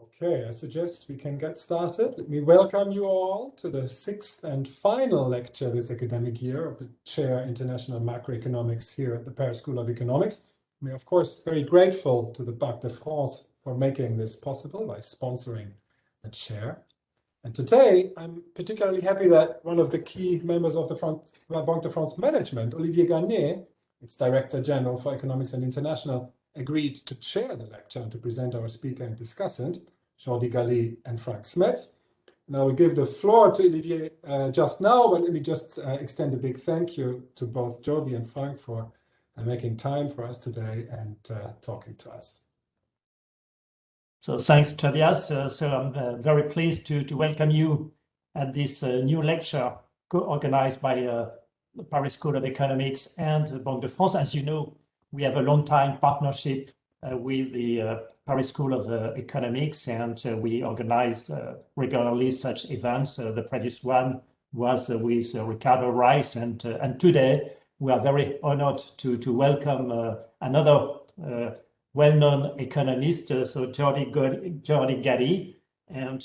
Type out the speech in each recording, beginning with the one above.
Okay, I suggest we can get started. Let me welcome you all to the sixth and final lecture this academic year of the Chair International Macroeconomics here at the Paris School of Economics. We're, of course, very grateful to the Banque de France for making this possible by sponsoring the chair. And today, I'm particularly happy that one of the key members of the Banque de France management, Olivier Garnier, its Director General for Economics and International, agreed to chair the lecture and to present our speaker and discussant, Jordi Gali and Frank Smets. And I will give the floor to Olivier just now, but let me just extend a big thank you to both Jordi and Frank for making time for us today and talking to us. So thanks, Tobias. So I'm very pleased to welcome you at this new lecture co-organized by the Paris School of Economics and the Banque de France. As you know, we have a long-time partnership with the Paris School of Economics, and we organize regularly such events. The previous one was with Ricardo Reis, and today we are very honored to welcome another well-known economist, so Jordi Gali, and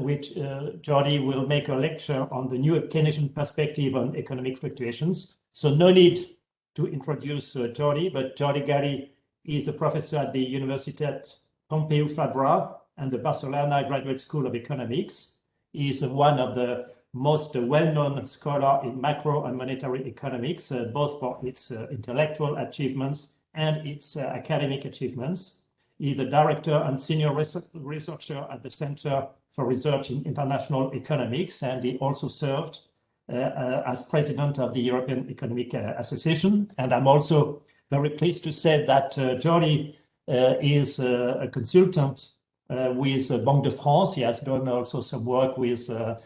which Jordi will make a lecture on the new Keynesian perspective on economic fluctuations. So no need to introduce Jordi, but Jordi Gali is a professor at the Universitat Pompeu Fabra and the Barcelona Graduate School of Economics. He is one of the most well-known scholars in macro and monetary economics, both for its intellectual achievements and its academic achievements. He is the director and senior researcher at the Center for Research in International Economics, and he also served as president of the European Economic Association. And I'm also very pleased to say that Jordi is a consultant with Banque de France. He has done also some work with Hervé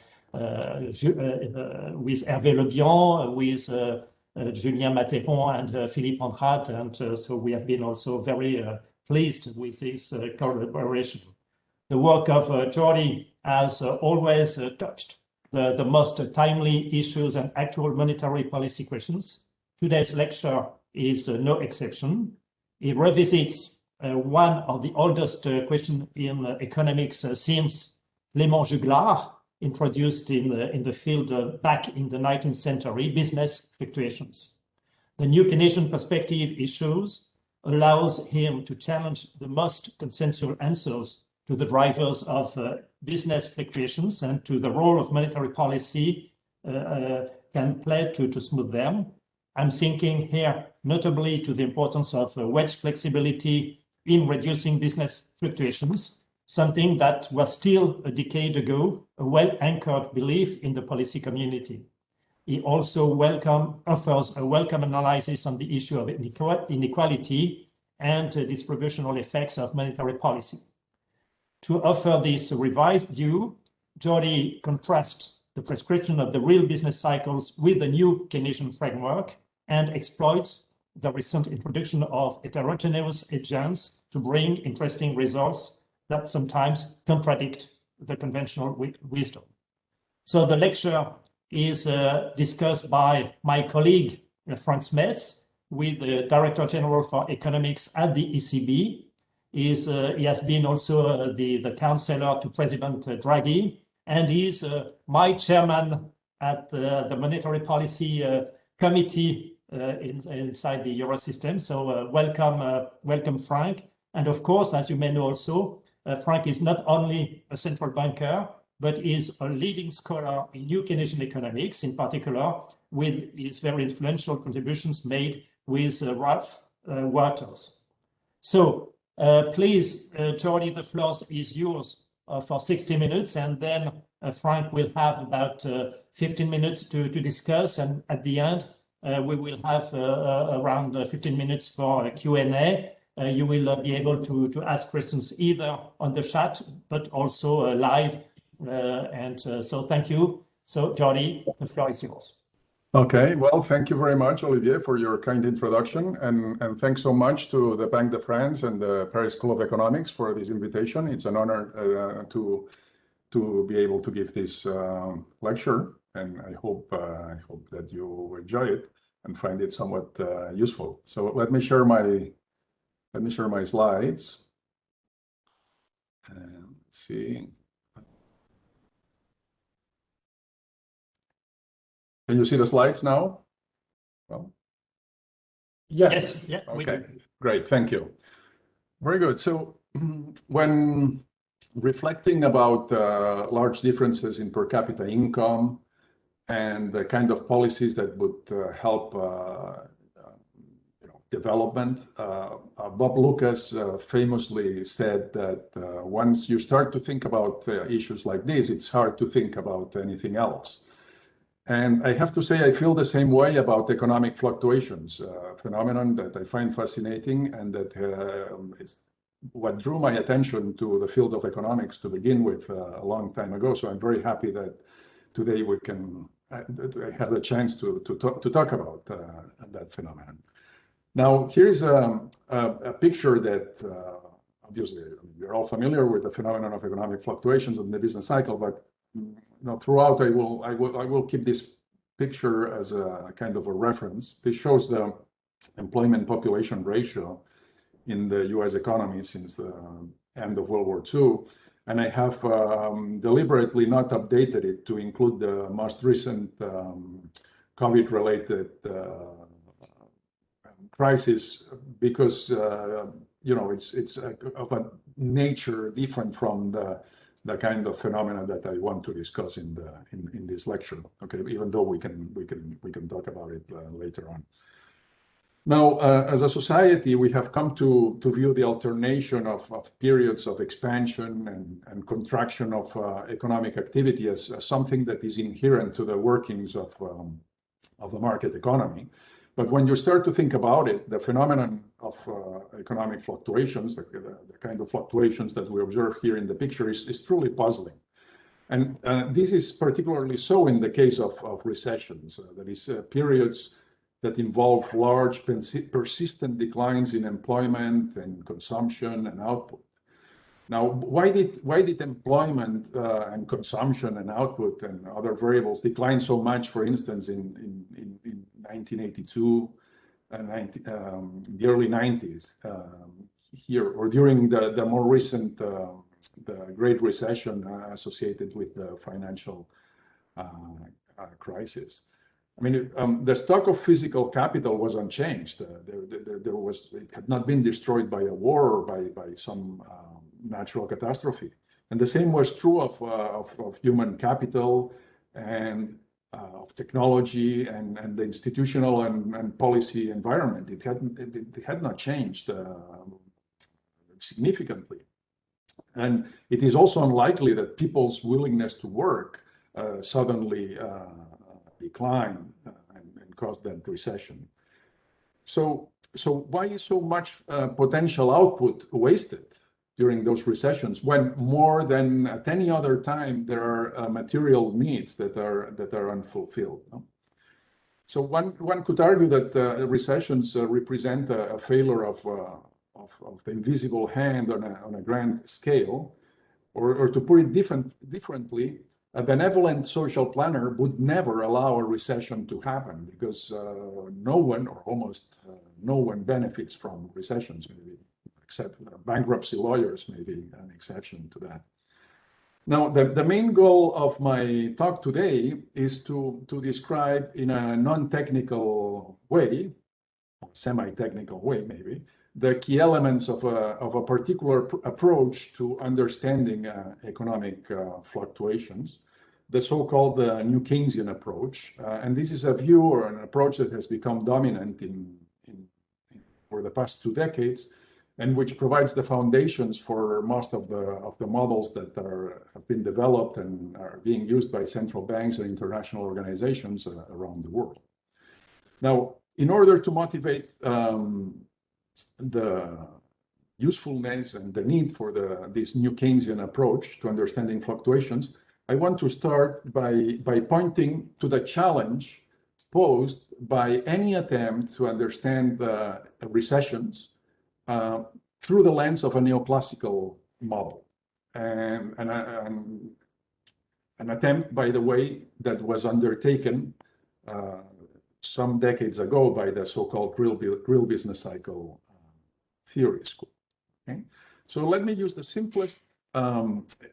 Lebihan, with Julien Matheron and Philippe Andrade, and so we have been also very pleased with this collaboration. The work of Jordi has always touched the most timely issues and actual monetary policy questions. Today's lecture is no exception. It revisits one of the oldest questions in economics since Clément Juglar introduced in the field back in the 19th century, business fluctuations. The new Keynesian perspective issues allows him to challenge the most consensual answers to the drivers of business fluctuations and to the role of monetary policy can play to smooth them. I'm thinking here notably to the importance of wage flexibility in reducing business fluctuations, something that was still a decade ago a well-anchored belief in the policy community. He also offers a welcome analysis on the issue of inequality and distributional effects of monetary policy. To offer this revised view, Jordi contrasts the prescription of the real business cycles with the new Keynesian framework and exploits the recent introduction of heterogeneous agents to bring interesting results that sometimes contradict the conventional wisdom. So the lecture is discussed by my colleague, Frank Smets, with the Director General for Economics at the ECB. He has been also the counselor to President Draghi, and is my chairman at the Monetary Policy Committee inside the Eurosystem. So welcome, Frank. And of course, as you may know also, Frank is not only a central banker, but is a leading scholar in new Keynesian economics, in particular with his very influential contributions made with Ralph Walters. So please, Jordi, the floor is yours for 60 minutes, and then Frank will have about 15 minutes to discuss, and at the end, we will have around 15 minutes for Q&A. You will be able to ask questions either on the chat, but also live. So thank you. So Jordi, the floor is yours. Okay, well, thank you very much, Olivier, for your kind introduction. And thanks so much to the Banque de France and the Paris School of Economics for this invitation. It's an honor to be able to give this lecture. And I hope that you enjoy it and find it somewhat useful. So let me share my slides. let's see. Can you see the slides now? Well, Yes. Yeah, okay, great, thank you. Very good. So when reflecting about large differences in per capita income and the kind of policies that would help development, Bob Lucas famously said that once you start to think about issues like this, it's hard to think about anything else. And I have to say, I feel the same way about economic fluctuations, a phenomenon that I find fascinating, and that it's what drew my attention to the field of economics to begin with a long time ago. So I'm very happy that today we can I have a chance to talk about that phenomenon. Now, here's a picture that obviously you're all familiar with the phenomenon of economic fluctuations in the business cycle, but throughout I will keep this picture as a kind of a reference. This shows the employment population ratio in the US economy since the end of World War II. And I have deliberately not updated it to include the most recent COVID-related crisis, because it's of a nature different from the kind of phenomena that I want to discuss in this lecture. Okay, even though we can talk about it later on. Now, as a society, we have come to view the alternation of periods of expansion and contraction of economic activity as something that is inherent to the workings of the market economy. But when you start to think about it, the phenomenon of economic fluctuations, the kind of fluctuations that we observe here in the picture, is truly puzzling. And this is particularly so in the case of recessions. That is, periods that involve large, persistent declines in employment and consumption and output. Now, why did employment and consumption and output and other variables decline so much, for instance, in 1982 and the early 90s here, or during the more recent the Great Recession associated with the financial crisis? I mean, the stock of physical capital was unchanged. It had not been destroyed by a war or by some natural catastrophe. And the same was true of human capital and of technology and the institutional and policy environment. It had not changed significantly. And it is also unlikely that people's willingness to work suddenly decline and cause that recession. So why is so much potential output wasted during those recessions, when more than at any other time there are material needs that are unfulfilled? No? So one could argue that recessions represent a failure of the invisible hand on a grand scale, or to put it differently, a benevolent social planner would never allow a recession to happen, because no one, or almost no one, benefits from recessions, maybe, except bankruptcy lawyers may be an exception to that. Now, the main goal of my talk today is to describe in a non-technical way, semi-technical way maybe, the key elements of a particular approach to understanding economic fluctuations, the so-called New Keynesian approach. And this is a view or an approach that has become dominant for the past 2 decades, and which provides the foundations for most of the models that have been developed and are being used by central banks and international organizations around the world. Now, in order to motivate the usefulness and the need for this New Keynesian approach to understanding fluctuations, I want to start by pointing to the challenge posed by any attempt to understand recessions through the lens of a neoclassical model, and an attempt, by the way, that was undertaken some decades ago by the so-called real business cycle theory school. Okay? So let me use the simplest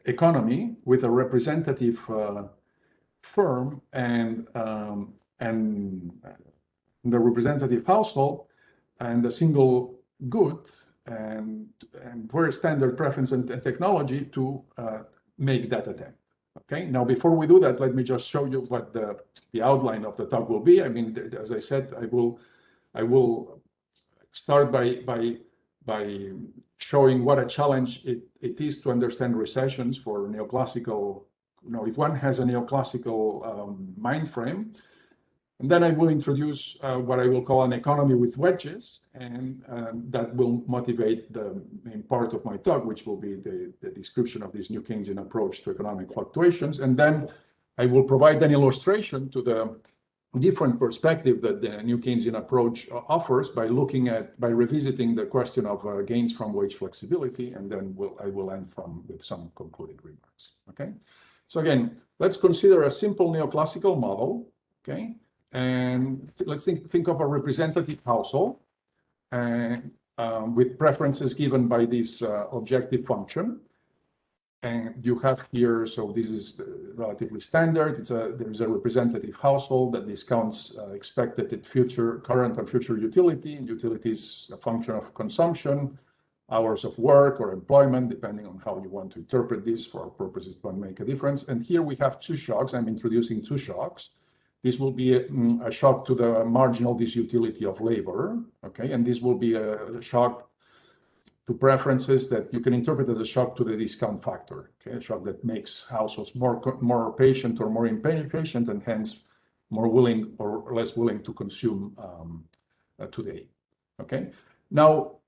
economy with a representative firm and the representative household and a single good and very standard preference and technology to make that attempt. Okay, now before we do that, let me just show you what the outline of the talk will be. I mean, as I said, I will start by showing what a challenge it is to understand recessions for neoclassical, if one has a neoclassical mind frame. And then I will introduce what I will call an economy with wedges, and that will motivate the main part of my talk, which will be the description of this new Keynesian approach to economic fluctuations. And then I will provide an illustration to the different perspective that the new Keynesian approach offers by revisiting the question of gains from wage flexibility, and then I will end with some concluding remarks. Okay, so again, let's consider a simple neoclassical model. Okay. And let's think of a representative household and with preferences given by this objective function. And you have here, so this is relatively standard. There's a representative household that discounts expected current and future utility. And utility is a function of consumption, hours of work or employment, depending on how you want to interpret this. For our purposes, it won't make a difference. And here we have two shocks. I'm introducing two shocks. This will be a shock to the marginal disutility of labor, okay? And this will be a shock to preferences that you can interpret as a shock to the discount factor, okay? A shock that makes households more patient or more impatient and hence more willing or less willing to consume today, okay? Now,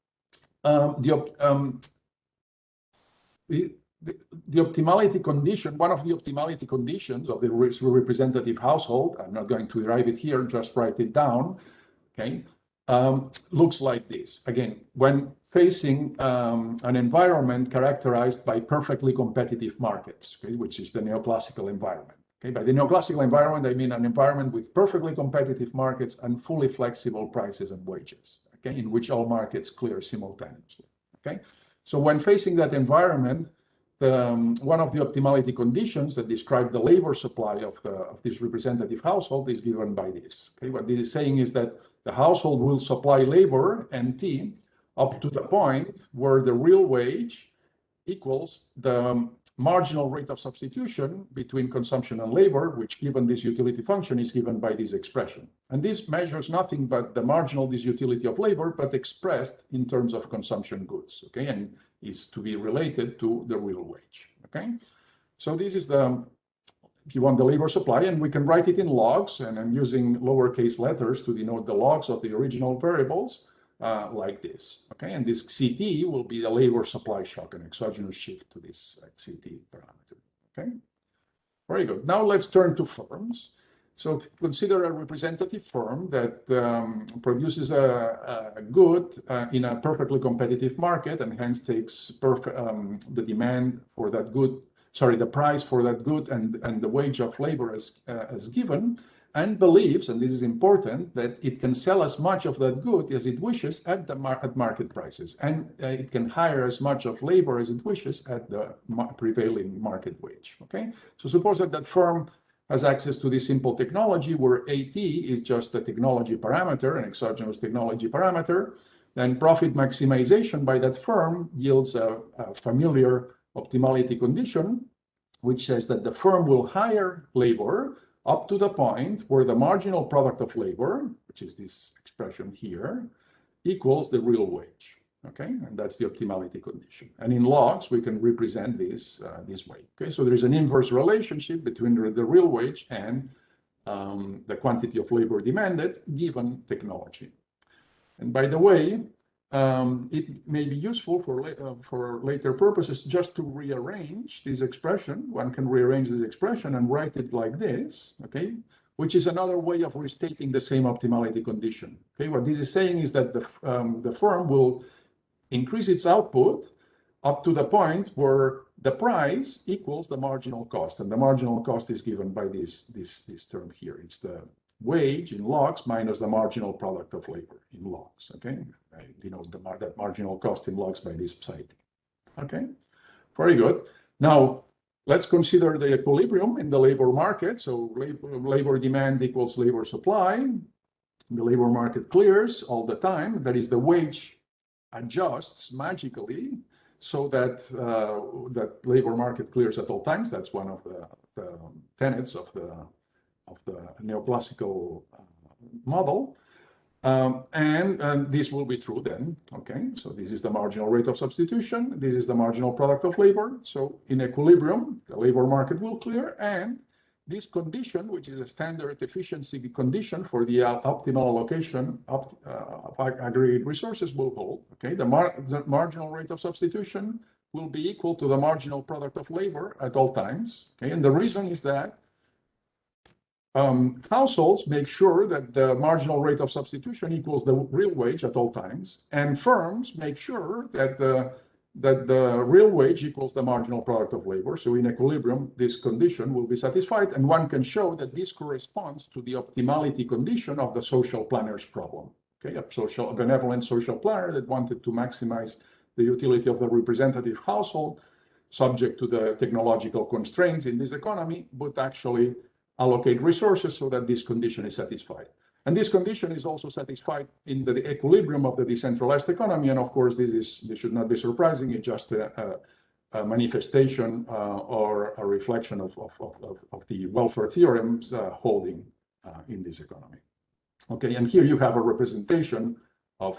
the optimality condition, one of the optimality conditions of the representative household, I'm not going to derive it here, just write it down, okay, looks like this. Again, when facing an environment characterized by perfectly competitive markets, okay, which is the neoclassical environment. Okay, by the neoclassical environment, I mean an environment with perfectly competitive markets and fully flexible prices and wages, okay, in which all markets clear simultaneously, okay? So when facing that environment, one of the optimality conditions that describe the labor supply of this representative household is given by this. Okay, what this is saying is that the household will supply labor, NT, up to the point where the real wage equals the marginal rate of substitution between consumption and labor, which given this utility function is given by this expression. And this measures nothing but the marginal disutility of labor, but expressed in terms of consumption goods, okay, and is to be related to the real wage, okay? So this is if you want, the labor supply, and we can write it in logs, and I'm using lowercase letters to denote the logs of the original variables, like this, okay? And this CT will be the labor supply shock, an exogenous shift to this CT parameter, okay? Very good. Now let's turn to firms. So consider a representative firm that produces a good in a perfectly competitive market and hence takes the demand for that good, the price for that good and the wage of labor as given, and believes, and this is important, that it can sell as much of that good as it wishes at market prices, and it can hire as much of labor as it wishes at the prevailing market wage, okay? So suppose that firm has access to this simple technology where AT is just a technology parameter, an exogenous technology parameter, then profit maximization by that firm yields a familiar optimality condition, which says that the firm will hire labor up to the point where the marginal product of labor, which is this expression here, equals the real wage. Okay, and that's the optimality condition. And in logs, we can represent this this way. Okay, so there is an inverse relationship between the real wage and the quantity of labor demanded given technology. And by the way, it may be useful for later purposes just to rearrange this expression. One can rearrange this expression and write it like this. Okay, which is another way of restating the same optimality condition. Okay, what this is saying is that the firm will increase its output up to the point where the price equals the marginal cost, and the marginal cost is given by this term here. It's the wage in logs minus the marginal product of labor in logs. Okay, I denote that marginal cost in logs by this citing. Okay, Very good. Now, let's consider the equilibrium in the labor market. So labor demand equals labor supply. The labor market clears all the time. That is, the wage adjusts magically so that that labor market clears at all times. That's one of the tenets of the neoclassical model. And this will be true then, okay? So this is the marginal rate of substitution. This is the marginal product of labor. So in equilibrium, the labor market will clear, and this condition, which is a standard efficiency condition for the optimal allocation of aggregate resources, will hold, okay? The marginal rate of substitution will be equal to the marginal product of labor at all times, okay? And the reason is that households make sure that the marginal rate of substitution equals the real wage at all times, and firms make sure that the real wage equals the marginal product of labor. So in equilibrium, this condition will be satisfied, and one can show that this corresponds to the optimality condition of the social planner's problem. Okay, a benevolent social planner that wanted to maximize the utility of the representative household, subject to the technological constraints in this economy, but actually allocate resources so that this condition is satisfied. And this condition is also satisfied in the equilibrium of the decentralized economy. And of course, this should not be surprising. It's just a manifestation or a reflection of the welfare theorems holding in this economy. Okay, and here you have a representation of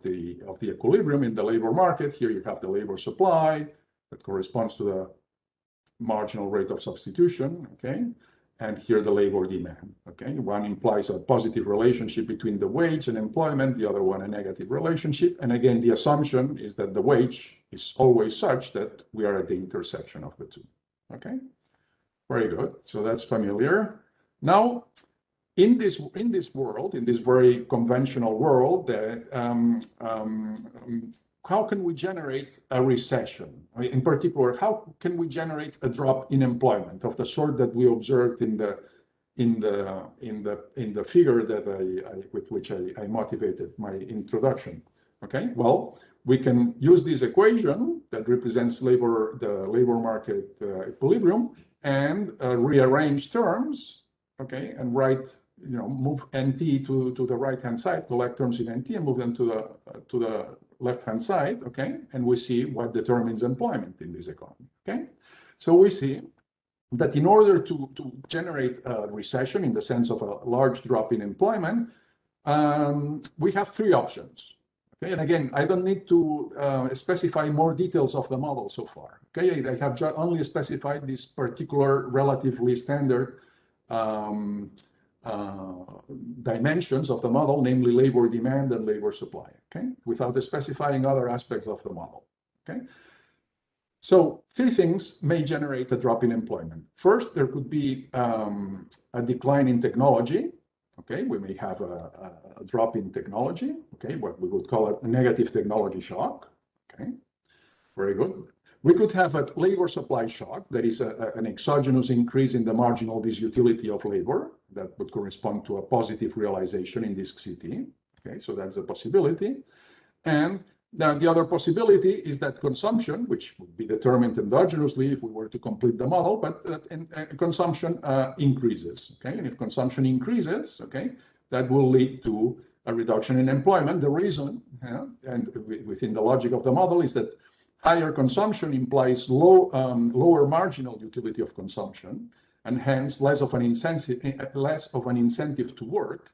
the equilibrium in the labor market. Here you have the labor supply that corresponds to the marginal rate of substitution, okay? And here the labor demand, okay? One implies a positive relationship between the wage and employment, the other one a negative relationship. And again, the assumption is that the wage is always such that we are at the intersection of the two, okay? Very good, so that's familiar. Now, in this world, in this very conventional world, how can we generate a recession? I mean, in particular, how can we generate a drop in employment of the sort that we observed in the figure that with which I motivated my introduction? Okay, well, we can use this equation that represents the labor market equilibrium and rearrange terms, okay, and write, move NT to the right-hand side, collect terms in NT and move them to the left-hand side, okay? And we see what determines employment in this economy, okay? So we see that in order to generate a recession in the sense of a large drop in employment, we have three options, okay? And again, I don't need to specify more details of the model so far, okay? I have only specified this particular relatively standard dimensions of the model, namely labor demand and labor supply, okay, without specifying other aspects of the model, okay? So three things may generate a drop in employment. First, there could be a decline in technology, okay? We may have a drop in technology, okay, what we would call a negative technology shock, okay? Very good. We could have a labor supply shock, that is an exogenous increase in the marginal disutility of labor that would correspond to a positive realization in this city. Okay, so that's a possibility. And the other possibility is that consumption, which would be determined endogenously if we were to complete the model, but consumption increases. Okay, and if consumption increases, okay, that will lead to a reduction in employment. The reason, and within the logic of the model, is that higher consumption implies lower marginal utility of consumption, and hence less of an incentive to work.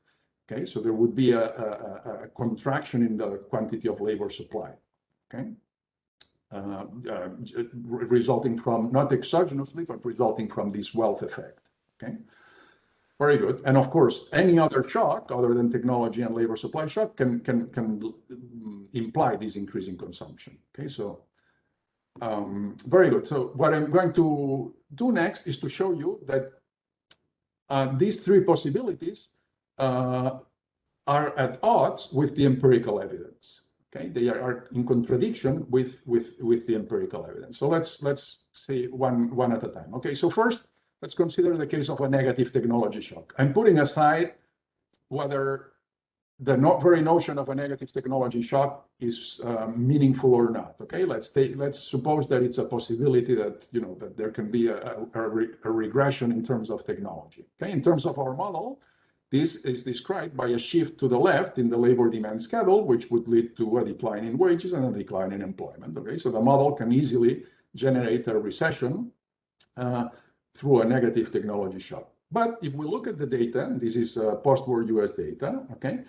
Okay, so there would be a contraction in the quantity of labor supply. Okay, resulting from not exogenously, but resulting from this wealth effect. Okay, very good. And of course, any other shock other than technology and labor supply shock can imply this increase in consumption. Okay, so. Very good. So what I'm going to do next is to show you that these three possibilities are at odds with the empirical evidence. Okay, they are in contradiction with the empirical evidence. So let's see one at a time. Okay, so first let's consider the case of a negative technology shock. I'm putting aside whether the very notion of a negative technology shock is meaningful or not. Okay, let's suppose that it's a possibility that that there can be a regression in terms of technology. Okay, in terms of our model, this is described by a shift to the left in the labor demand schedule, which would lead to a decline in wages and a decline in employment. Okay, so the model can easily generate a recession through a negative technology shock. But if we look at the data, and this is post-war US data, okay,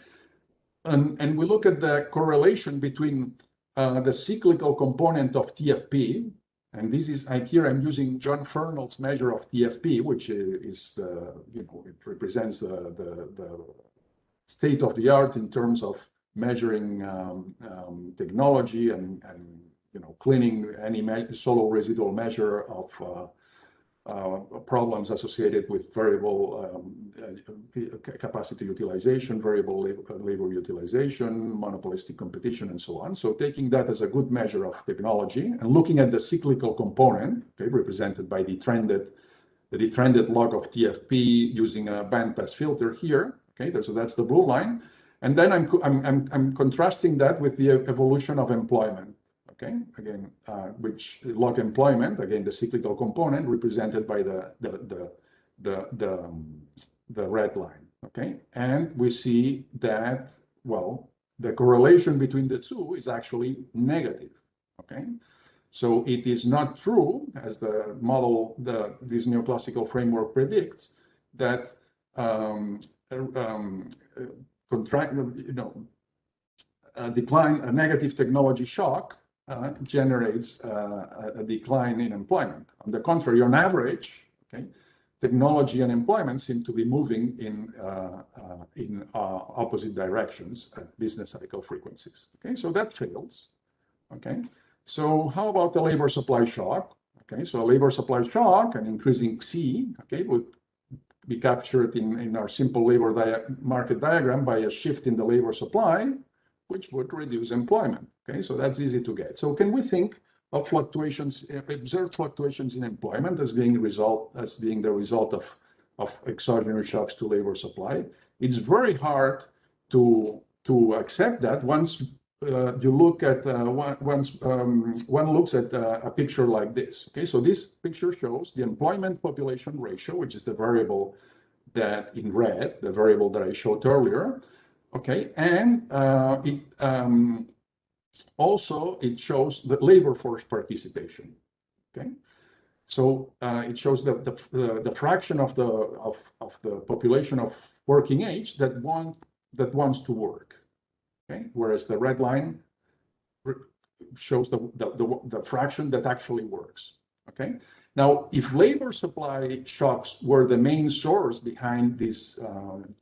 and we look at the correlation between the cyclical component of TFP, and this is here I'm using John Fernald's measure of TFP, which is it represents the state of the art in terms of measuring technology and cleaning any solo residual measure of problems associated with variable capacity utilization, variable labor utilization, monopolistic competition, and so on. So taking that as a good measure of technology and looking at the cyclical component, okay, represented by the trended log of TFP using a bandpass filter here. Okay, so that's the blue line, and then I'm contrasting that with the evolution of employment. Okay, again, which log employment, again, the cyclical component represented by the red line. Okay, and we see that, well, the correlation between the two is actually negative. Okay, so it is not true, as the model, this neoclassical framework predicts, that a negative technology shock generates a decline in employment. On the contrary, on average, okay, technology and employment seem to be moving in opposite directions at business cycle frequencies. Okay, so that fails. Okay, so how about the labor supply shock? Okay, so a labor supply shock, an increasing C, okay, would be captured in our simple labor market diagram by a shift in the labor supply, which would reduce employment. Okay, so that's easy to get. So can we think of fluctuations, observed fluctuations in employment as being the result of exogenous shocks to labor supply? It's very hard to accept that once you look at one looks at a picture like this. Okay, so this picture shows the employment population ratio, which is the variable that in red, the variable that I showed earlier. Okay, and also it shows the labor force participation. Okay, so it shows the fraction of the population of working age that wants to work. Okay, whereas the red line shows the fraction that actually works. Okay, now if labor supply shocks were the main source behind these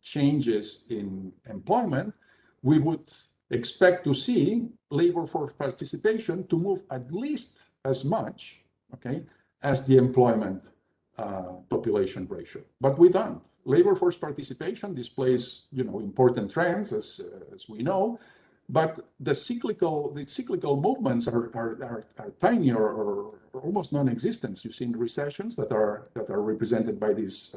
changes in employment, we would expect to see labor force participation to move at least as much, okay, as the employment population ratio. But we don't. Labor force participation displays, important trends, as we know, but the cyclical movements are tiny or almost non-existent. You see in recessions that are represented by these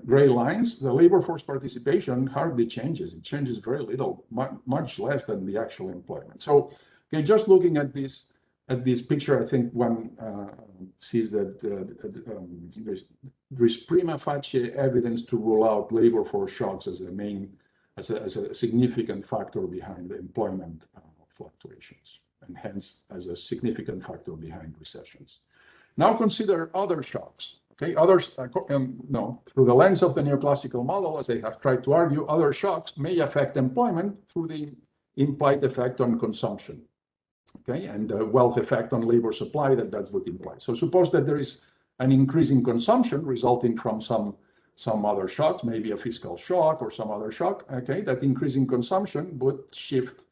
gray lines. The labor force participation hardly changes. It changes very little, much less than the actual employment. So, okay, just looking at this picture, I think one sees that there's prima facie evidence to rule out labor force shocks as a significant factor behind the employment fluctuations, and hence as a significant factor behind recessions. Now consider other shocks. Okay, through the lens of the neoclassical model, as I have tried to argue, other shocks may affect employment through the implied effect on consumption. Okay, and the wealth effect on labor supply that would imply. So suppose that there is an increase in consumption resulting from some other shocks, maybe a fiscal shock or some other shock. Okay, that increase in consumption would shift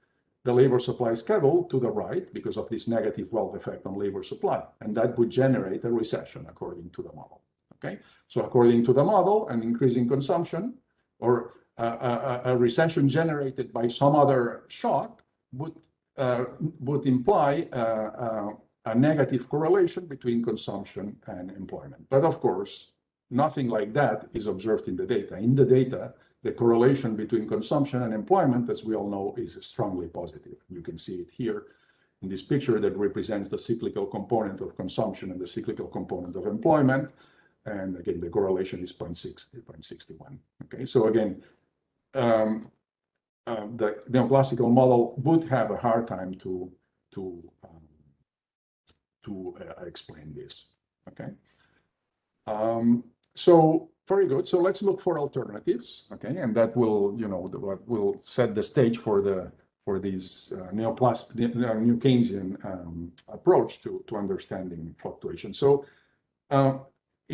the labor supply schedule to the right because of this negative wealth effect on labor supply, and that would generate a recession according to the model. Okay, so according to the model, an increase in consumption or a recession generated by some other shock would imply a negative correlation between consumption and employment. But of course, nothing like that is observed in the data. In the data, the correlation between consumption and employment, as we all know, is strongly positive. You can see it here in this picture that represents the cyclical component of consumption and the cyclical component of employment. And again, the correlation is 0.61. Okay, so again, the neoclassical model would have a hard time to explain this. Okay, so very good. So let's look for alternatives. Okay, and that will, what will set the stage for this new Keynesian approach to understanding fluctuation. So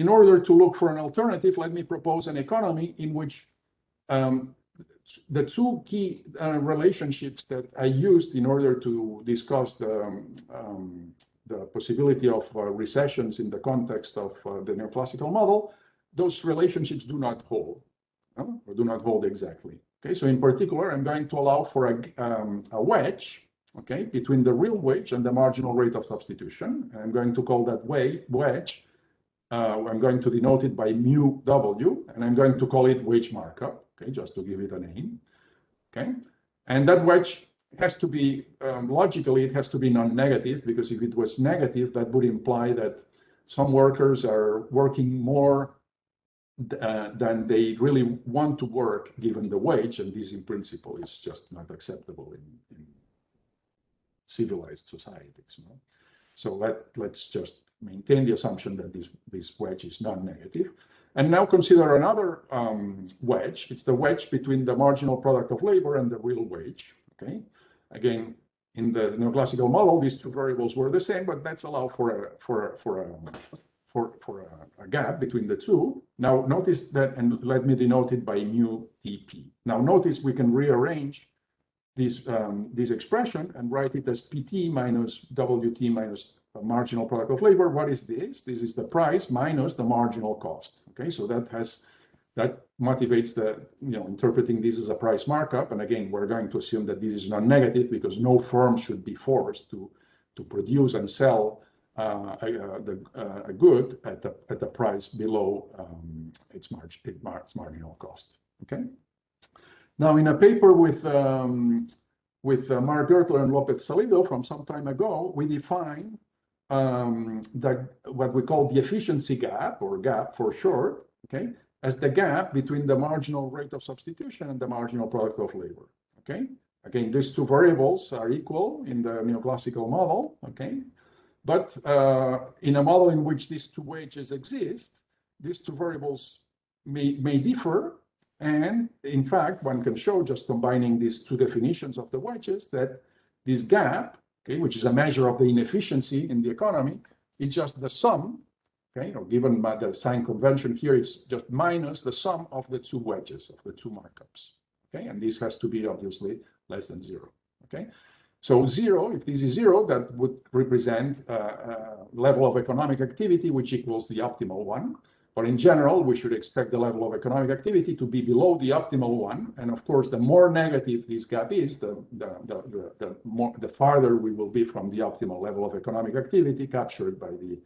in order to look for an alternative, let me propose an economy in which the two key relationships that I used in order to discuss the possibility of recessions in the context of the neoclassical model, those relationships do not hold, or do not hold exactly. Okay, so in particular, I'm going to allow for a wedge, okay, between the real wage and the marginal rate of substitution. And I'm going to call that wedge. I'm going to denote it by mu W, and I'm going to call it wage markup, okay, just to give it a name, okay? And that wedge has to be, logically, it has to be non-negative, because if it was negative, that would imply that some workers are working more than they really want to work given the wage, and this in principle is just not acceptable in civilized societies. So let's just maintain the assumption that this wedge is non-negative. And now consider another wedge. It's the wedge between the marginal product of labor and the real wage. Okay. Again, in the neoclassical model, these two variables were the same, but let's allow for a gap between the two. Now notice that, and let me denote it by mu TP. Now notice we can rearrange this expression and write it as PT minus WT minus marginal product of labor. What is this? This is the price minus the marginal cost. Okay, so that motivates the, interpreting this as a price markup. And again, we're going to assume that this is non-negative because no firm should be forced to produce and sell a good at the price below its marginal cost. Okay. Now, in a paper with Mark Gertler and Lopez Salido from some time ago, we define what we call the efficiency gap, or gap for short, okay, as the gap between the marginal rate of substitution and the marginal product of labor. Okay. Again, these two variables are equal in the neoclassical model. Okay. But in a model in which these two wages exist, these two variables may differ. And in fact, one can show, just combining these two definitions of the wages, that this gap, okay, which is a measure of the inefficiency in the economy, is just the sum, okay, or given by the sign convention here, it's just minus the sum of the two wedges, of the two markups. Okay, and this has to be obviously less than 0. Okay. So 0, if this is 0, that would represent a level of economic activity which equals the optimal one. But in general, we should expect the level of economic activity to be below the optimal one. And of course, the more negative this gap is, the farther we will be from the optimal level of economic activity captured by the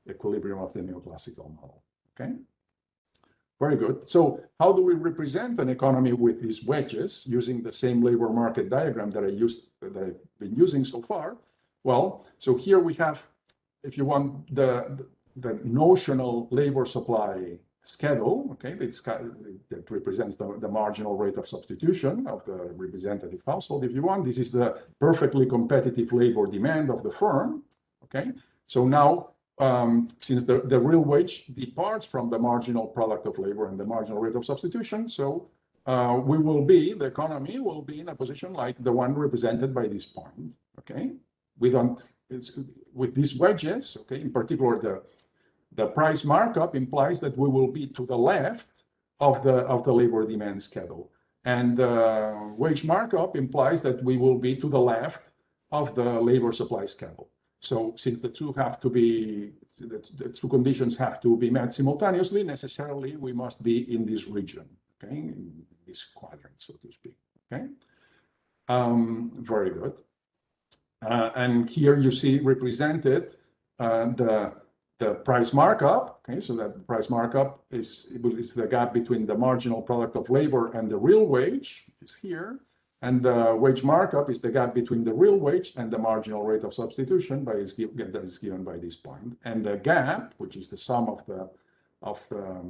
equilibrium of the neoclassical model. Okay. Very good. So how do we represent an economy with these wedges using the same labor market diagram that I've been using so far? Well, so here we have, if you want, the notional labor supply schedule, okay, that represents the marginal rate of substitution of the representative household, if you want. This is the perfectly competitive labor demand of the firm, okay? So now, since the real wage departs from the marginal product of labor and the marginal rate of substitution, so the economy will be in a position like the one represented by this point, okay? With these wedges, okay, in particular, the price markup implies that we will be to the left of the labor demand schedule, and wage markup implies that we will be to the left of the labor supply schedule. So since the two two conditions have to be met simultaneously, necessarily we must be in this region, okay, in this quadrant, so to speak. Okay, very good. And here you see represented the the price markup. Okay, so that price markup is the gap between the marginal product of labor and the real wage, which is here. And the wage markup is the gap between the real wage and the marginal rate of substitution that is given by this point. And the gap, which is the sum of the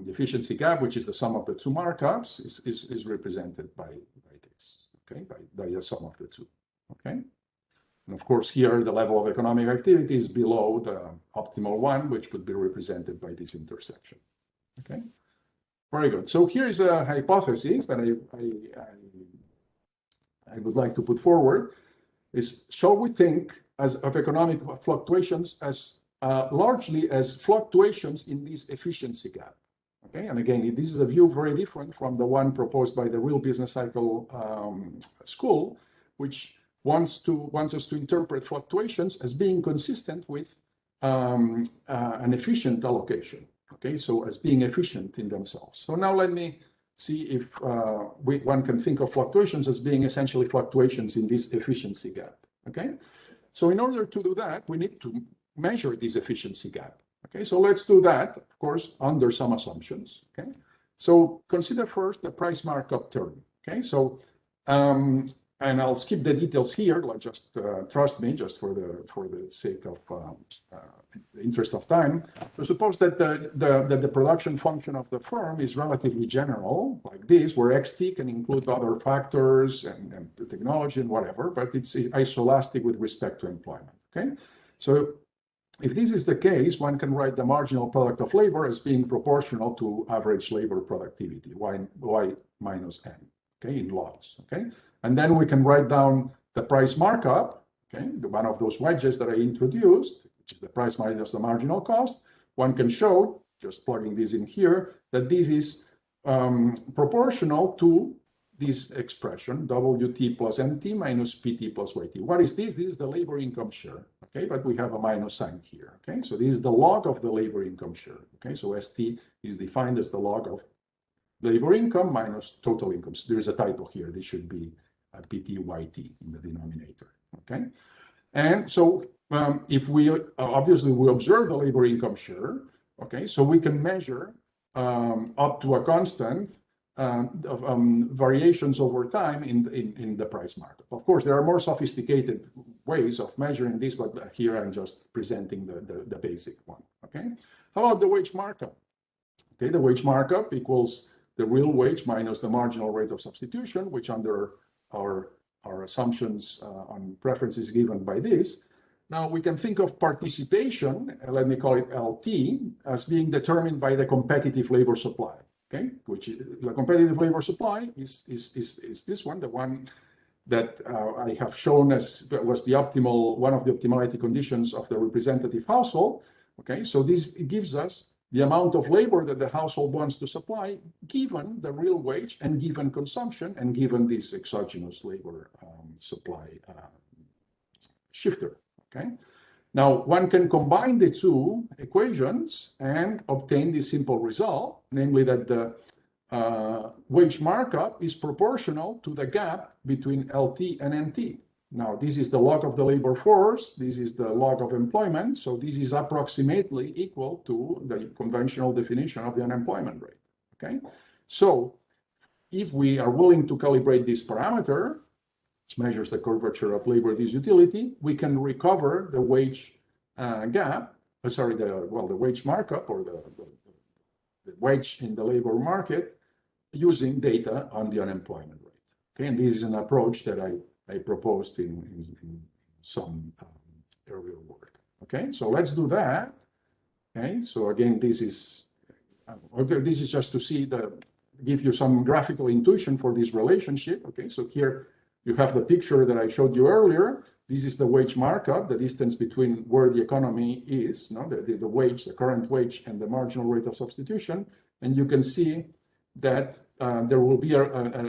efficiency gap, which is the sum of the two markups, is represented by this, okay, by the sum of the two, okay? And of course, here the level of economic activity is below the optimal one, which would be represented by this intersection, okay? Very good. So here is a hypothesis that I would like to put forward is, shall we think of economic fluctuations as largely as fluctuations in this efficiency gap? Okay, and again, this is a view very different from the one proposed by the real business cycle school, which wants us to interpret fluctuations as being consistent with an efficient allocation. Okay, so as being efficient in themselves. So now let me see if one can think of fluctuations as being essentially fluctuations in this efficiency gap. Okay, so in order to do that, we need to measure this efficiency gap. Okay, so let's do that, of course, under some assumptions. Okay, so consider first the price markup term. Okay, so and I'll skip the details here. Like just trust me, just for the sake of the interest of time. So suppose that the production function of the firm is relatively general, like this, where xt can include other factors and the technology and whatever, but it's isolastic with respect to employment. Okay, so if this is the case, one can write the marginal product of labor as being proportional to average labor productivity, y minus n, okay, in logs, okay? And then we can write down the price markup, okay, one of those wedges that I introduced, which is the price minus the marginal cost. One can show, just plugging this in here, that this is proportional to this expression, WT plus MT minus PT plus YT. What is this? This is the labor income share, okay? But we have a minus sign here, okay? So this is the log of the labor income share, okay? So ST is defined as the log of labor income minus total income. So there is a typo here. This should be a PT-YT in the denominator, okay? And so if we, obviously we observe the labor income share, okay? So we can measure up to a constant variations over time in the price markup. Of course, there are more sophisticated ways of measuring this, but here I'm just presenting the basic one, okay? How about the wage markup? Okay, the wage markup equals the real wage minus the marginal rate of substitution, which under our assumptions on preferences given by this. Now we can think of participation, let me call it LT, as being determined by the competitive labor supply. Okay, which the competitive labor supply is this one, the one that I have shown as was the optimal, one of the optimality conditions of the representative household. Okay, so this gives us the amount of labor that the household wants to supply, given the real wage and given consumption and given this exogenous labor supply shifter. Okay. Now, one can combine the two equations and obtain this simple result, namely that the wage markup is proportional to the gap between LT and NT. Now, this is the log of the labor force, this is the log of employment, so this is approximately equal to the conventional definition of the unemployment rate, okay? So, if we are willing to calibrate this parameter, which measures the curvature of labor disutility, we can recover the wage gap, the wage markup or the wage in the labor market using data on the unemployment rate. Okay, and this is an approach that I proposed in some earlier work. Okay, so let's do that. Okay, so again, this is just to give you some graphical intuition for this relationship. Okay, so here you have the picture that I showed you earlier. This is the wage markup, the distance between where the economy is, the wage, the current wage, and the marginal rate of substitution. And you can see that there will be a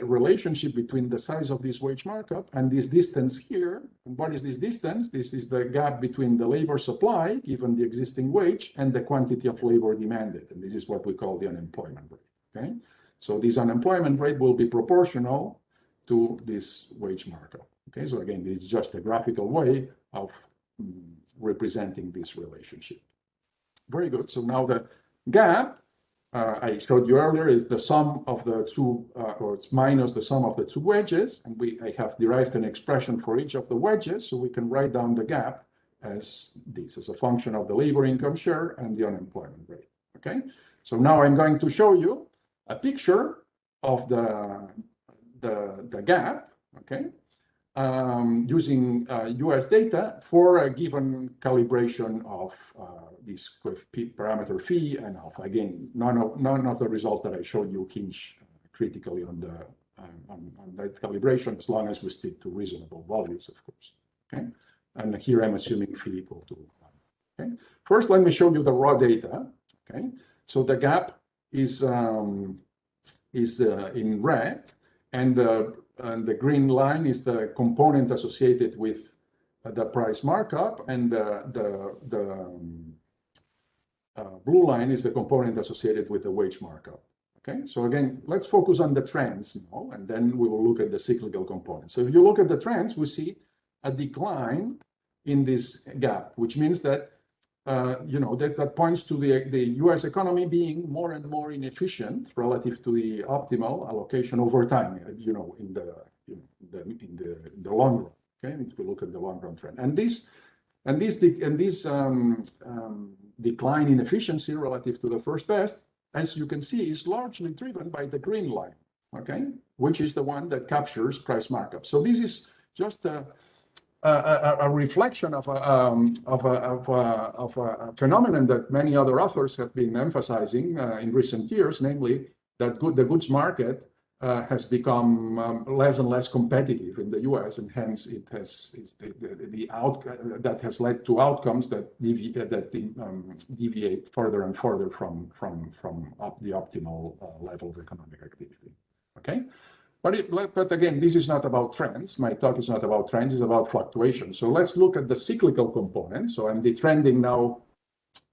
relationship between the size of this wage markup and this distance here. And what is this distance? This is the gap between the labor supply, given the existing wage, and the quantity of labor demanded. And this is what we call the unemployment rate. Okay, so this unemployment rate will be proportional to this wage markup. Okay, so again, it's just a graphical way of representing this relationship. Very good. So now the gap I showed you earlier is the sum of the two, or it's minus the sum of the two wedges. And I have derived an expression for each of the wedges, so we can write down the gap as this, as a function of the labor income share and the unemployment rate. Okay. So now I'm going to show you a picture of the gap. Okay. Using US data for a given calibration of this parameter phi and alpha. Again, none of the results that I showed you hinge critically on that calibration, as long as we stick to reasonable values, of course. Okay, and here I'm assuming phi equal to 1. Okay, first let me show you the raw data. Okay, so the gap is in red, and the green line is the component associated with the price markup, and the blue line is the component associated with the wage markup. Okay, so again, let's focus on the trends now, and then we will look at the cyclical component. So if you look at the trends, we see a decline in this gap, which means that that points to the U.S. economy being more and more inefficient relative to the optimal allocation over time. In the long run. Okay, if we look at the long run trend, and this decline in efficiency relative to the first best, as you can see, is largely driven by the green line. Okay, which is the one that captures price markup. So this is just a reflection of a phenomenon that many other authors have been emphasizing in recent years, namely that the goods market has become less and less competitive in the U.S., and hence it has that has led to outcomes that deviate further and further from the optimal level of economic activity. Okay. But again, this is not about trends. My talk is not about trends, it's about fluctuations. So let's look at the cyclical component. So I'm detrending now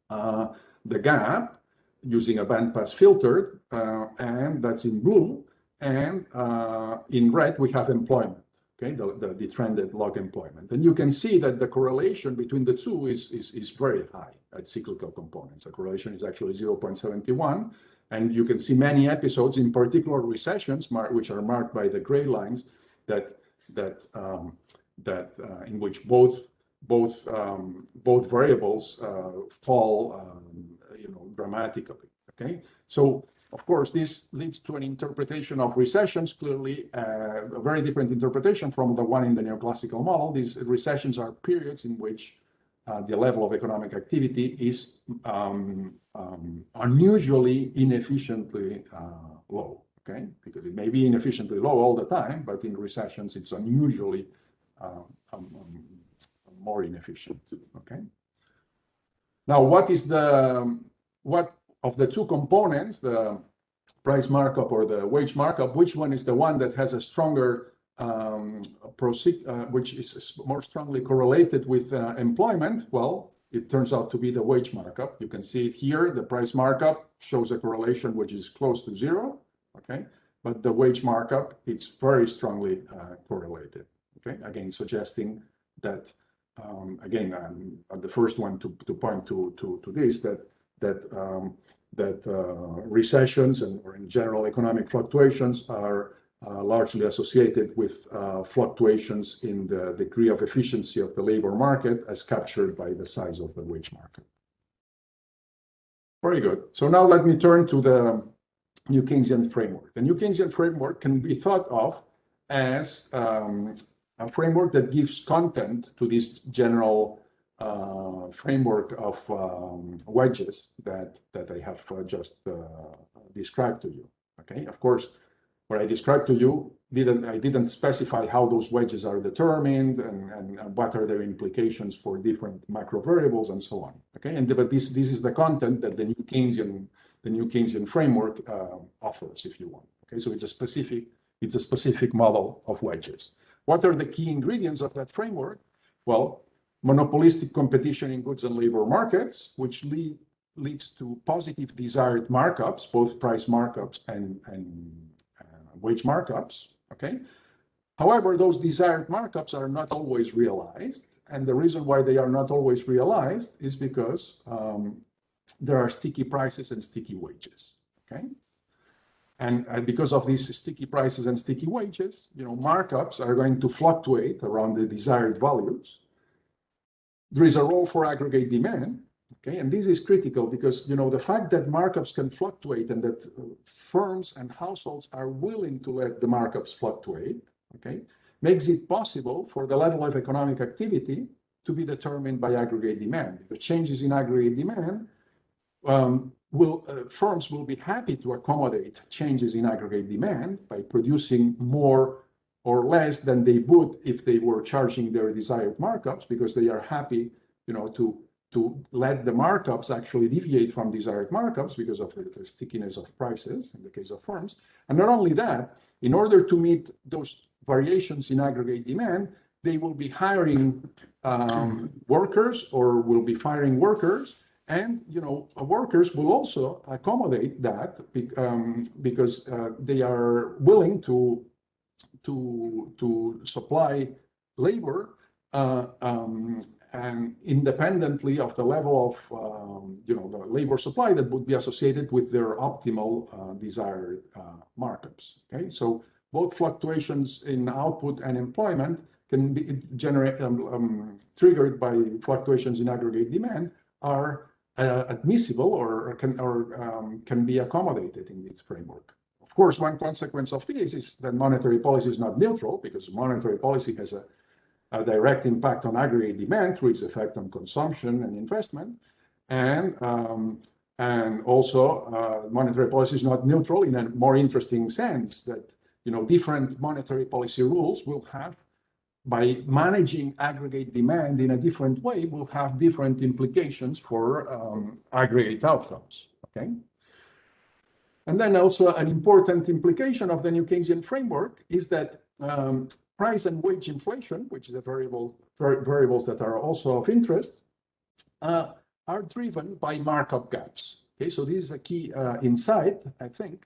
the gap using a bandpass filter, and that's in blue. And in red, we have employment, okay, the detrended log employment. And you can see that the correlation between the two is very high at cyclical components. The correlation is actually 0.71. And you can see many episodes, in particular recessions, which are marked by the gray lines, that in which both variables fall, dramatically. Okay, so of course this leads to an interpretation of recessions, clearly a very different interpretation from the one in the neoclassical model. These recessions are periods in which the level of economic activity is unusually inefficiently low, okay? Because it may be inefficiently low all the time, but in recessions it's unusually more inefficient, okay? Now, what of the two components, the price markup or the wage markup, which one is the one that has a stronger which is more strongly correlated with employment? Well, it turns out to be the wage markup. You can see it here. The price markup shows a correlation which is close to 0, okay? But the wage markup, it's very strongly correlated, okay? Again, suggesting that, again, the first one to point to this, that recessions or in general economic fluctuations are largely associated with fluctuations in the degree of efficiency of the labor market as captured by the size of the wage market. Very good. So now let me turn to the New Keynesian framework. The New Keynesian framework can be thought of as a framework that gives content to this general framework of wedges that I have just described to you. Okay, of course, what I described to you, I didn't specify how those wedges are determined and what are their implications for different macro variables and so on. Okay, but this is the content that the New Keynesian framework offers, if you want. Okay, so it's a specific model of wedges. What are the key ingredients of that framework? Well, monopolistic competition in goods and labor markets, which leads to positive desired markups, both price markups and wage markups, okay? However, those desired markups are not always realized. And the reason why they are not always realized is because there are sticky prices and sticky wages, okay? And because of these sticky prices and sticky wages, markups are going to fluctuate around the desired values. There is a role for aggregate demand, okay? And this is critical because, the fact that markups can fluctuate and that firms and households are willing to let the markups fluctuate, okay, makes it possible for the level of economic activity to be determined by aggregate demand. Because changes in aggregate demand firms will be happy to accommodate changes in aggregate demand by producing more or less than they would if they were charging their desired markups, because they are happy, to let the markups actually deviate from desired markups because of the stickiness of prices in the case of firms. And not only that, in order to meet those variations in aggregate demand, they will be hiring workers or will be firing workers. And workers will also accommodate that because they are willing to supply labor and independently of the level of the labor supply that would be associated with their optimal desired markups. Okay, so both fluctuations in output and employment can be triggered by fluctuations in aggregate demand are admissible or can be accommodated in this framework. Of course, one consequence of this is that monetary policy is not neutral, because monetary policy has a direct impact on aggregate demand through its effect on consumption and investment, and also monetary policy is not neutral in a more interesting sense that different monetary policy rules will have, by managing aggregate demand in a different way, will have different implications for aggregate outcomes, okay? And then also an important implication of the new Keynesian framework is that price and wage inflation, which is a variables that are also of interest, are driven by markup gaps, okay? So this is a key insight, I think.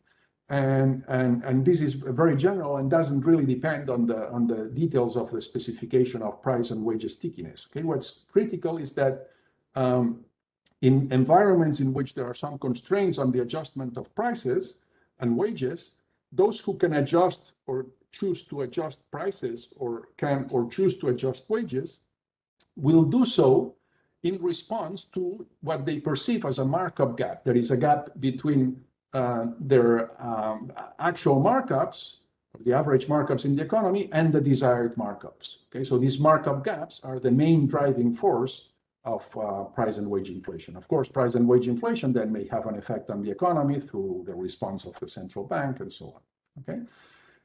And this is very general and doesn't really depend on the details of the specification of price and wage stickiness. Okay, what's critical is that in environments in which there are some constraints on the adjustment of prices and wages, those who can adjust or choose to adjust prices or choose to adjust wages will do so in response to what they perceive as a markup gap. There is a gap between their actual markups, the average markups in the economy, and the desired markups. Okay, so these markup gaps are the main driving force of price and wage inflation. Of course, price and wage inflation then may have an effect on the economy through the response of the central bank and so on. Okay,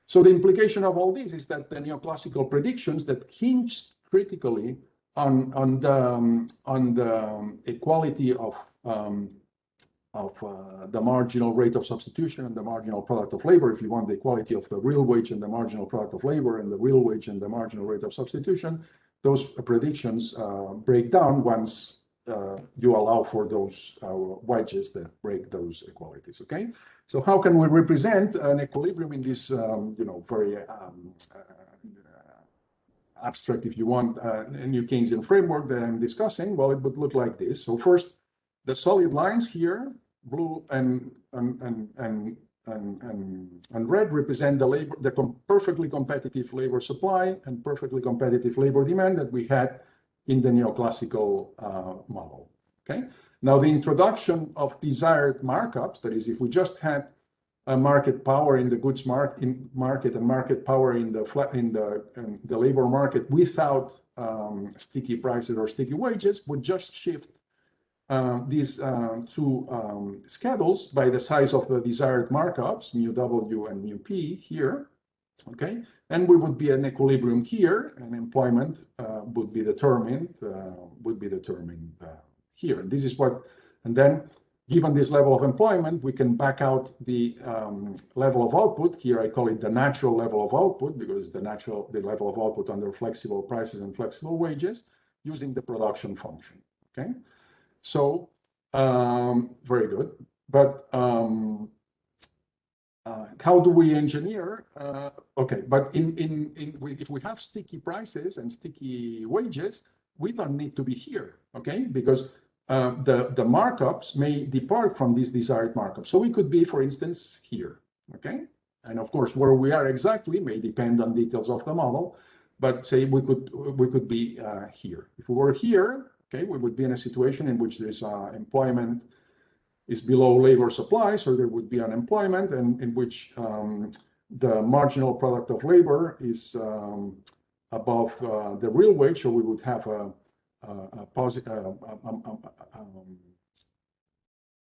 so the implication of all this is that the neoclassical predictions that hinge critically on the equality of the marginal rate of substitution and the marginal product of labor, if you want the equality of the real wage and the marginal product of labor and the real wage and the marginal rate of substitution, those predictions break down once you allow for those wedges that break those equalities, okay? So how can we represent an equilibrium in this, very abstract, if you want, new Keynesian framework that I'm discussing? Well, it would look like this. So first, the solid lines here, blue and red, represent the perfectly competitive labor supply and perfectly competitive labor demand that we had in the neoclassical model. Okay. Now, the introduction of desired markups, that is, if we just had a market power in the goods market and market power in the labor market without sticky prices or sticky wages, would just shift these two schedules by the size of the desired markups, mu W and mu P here, okay? And we would be in equilibrium here, and employment would be determined here. And this is what, and then given this level of employment, we can back out the level of output. Here I call it the natural level of output, because the level of output under flexible prices and flexible wages, using the production function, okay? So, very good. But how do we engineer? Okay, but if we have sticky prices and sticky wages, we don't need to be here, okay? Because the markups may depart from this desired markup. So we could be, for instance, here, okay? And of course, where we are exactly may depend on details of the model, but say we could be here. If we were here, okay, we would be in a situation in which there's employment is below labor supply, so there would be unemployment, and in which the marginal product of labor is above the real wage, so we would have a positive.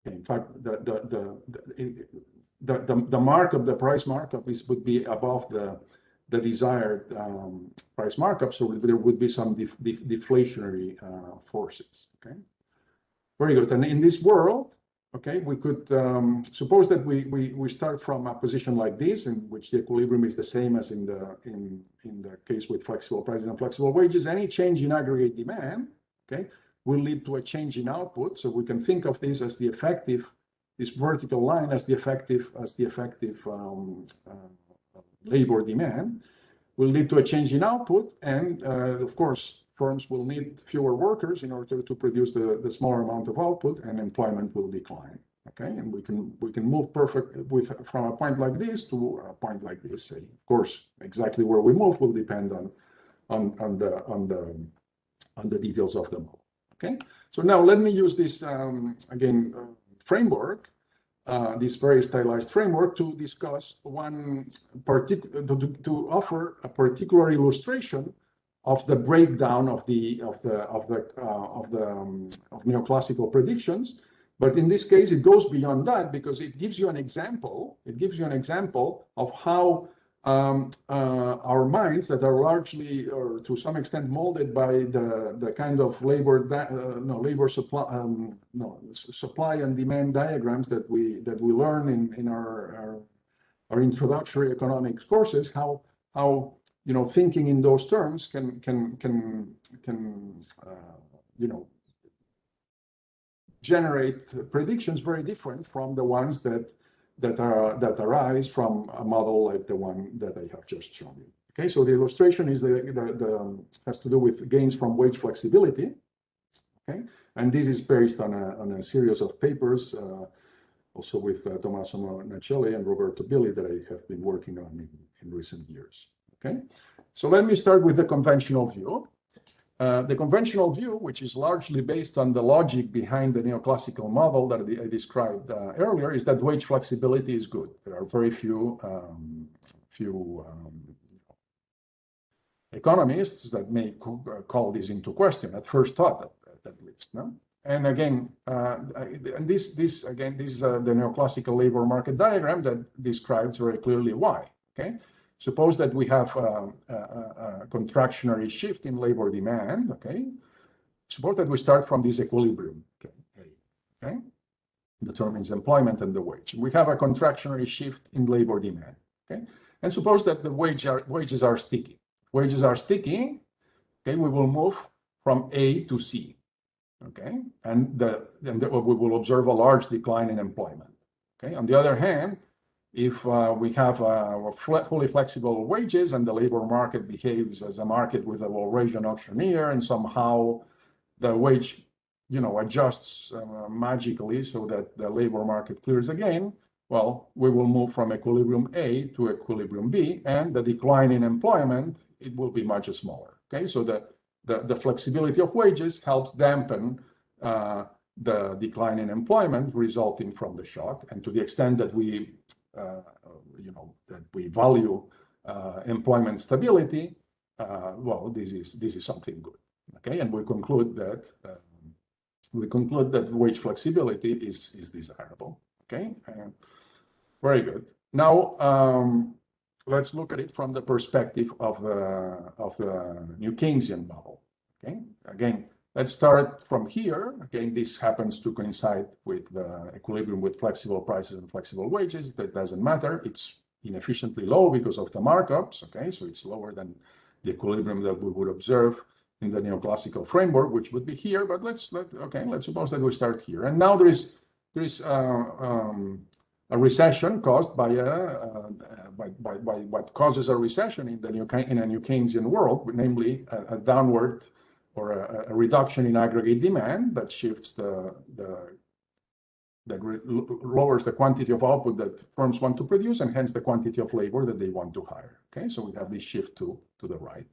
In fact, the markup, the price markup would be above the desired price markup, so there would be some deflationary forces. Okay, very good. And in this world, okay, we could suppose that we start from a position like this, in which the equilibrium is the same as in the case with flexible prices and flexible wages. Any change in aggregate demand, okay, will lead to a change in output. So we can think of this as the effective, this vertical line as the effective labor demand, will lead to a change in output, and of course, firms will need fewer workers in order to produce the smaller amount of output, and employment will decline. Okay, and we can move from a point like this to a point like this. Say, of course, exactly where we move will depend on the details of the model. Okay, so now let me use this framework, this very stylized framework, to discuss to offer a particular illustration of the breakdown of neoclassical predictions. But in this case, it goes beyond that, because it gives you an example. It gives you an example of how our minds that are largely, or to some extent, molded by the kind of supply and demand diagrams that we learn in our introductory economics courses, how thinking in those terms can generate predictions very different from the ones that arise from a model like the one that I have just shown you. Okay, so the illustration is has to do with gains from wage flexibility. Okay, and this is based on a series of papers, also with Tommaso Nacelli and Roberto Billi, that I have been working on in recent years. Okay, so let me start with the conventional view. The conventional view, which is largely based on the logic behind the neoclassical model that I described earlier, is that wage flexibility is good. There are very few economists that may call this into question at first thought, at least. No? And again, this is the neoclassical labor market diagram that describes very clearly why. Okay. Suppose that we have a contractionary shift in labor demand, okay? Suppose that we start from this equilibrium, okay? Determines employment and the wage. We have a contractionary shift in labor demand, okay? And suppose that the wages are sticky. Wages are sticky, okay? We will move from A to C, okay? And we will observe a large decline in employment, okay? On the other hand, if we have fully flexible wages and the labor market behaves as a market with a Walrasian auctioneer, and somehow the wage, adjusts magically so that the labor market clears again, well, we will move from equilibrium A to equilibrium B, and the decline in employment, it will be much smaller. Okay, so the flexibility of wages helps dampen the decline in employment resulting from the shock, and to the extent that we that we value employment stability, well, this is something good. Okay, and we conclude that wage flexibility is desirable. Okay, very good. Now let's look at it from the perspective of the New Keynesian model. Okay, again, let's start from here. Again, this happens to coincide with the equilibrium with flexible prices and flexible wages. That doesn't matter. It's inefficiently low because of the markups. Okay, so it's lower than the equilibrium that we would observe in the neoclassical framework, which would be here. But let's suppose that we start here. And now there is a recession caused by what causes a recession in a New Keynesian world, namely a downward a reduction in aggregate demand that shifts lowers the quantity of output that firms want to produce, and hence the quantity of labor that they want to hire. Okay, so we have this shift to the right.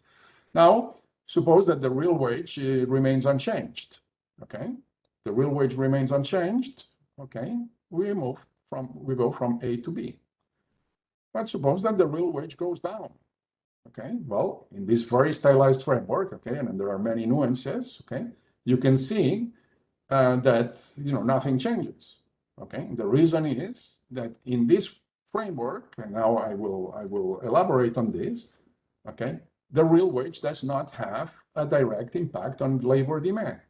Now, suppose that the real wage remains unchanged. Okay, the real wage remains unchanged. Okay, we go from A to B. But suppose that the real wage goes down. Okay, well, in this very stylized framework, okay, and there are many nuances. Okay, you can see that nothing changes. Okay, the reason is that in this framework, and now I will elaborate on this. Okay, the real wage does not have a direct impact on labor demand,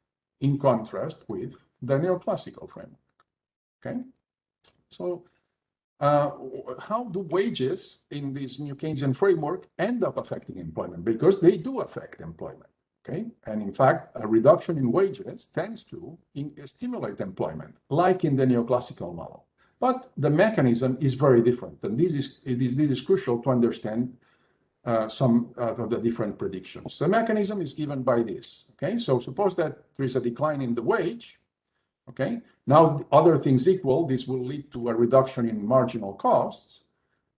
in contrast with the neoclassical framework. Okay, so how do wages in this new Keynesian framework end up affecting employment? Because they do affect employment. Okay, and in fact, a reduction in wages tends to stimulate employment, like in the neoclassical model. But the mechanism is very different, and this is crucial to understand some of the different predictions. The mechanism is given by this. Okay, so suppose that there is a decline in the wage. Okay, now other things equal, this will lead to a reduction in marginal costs,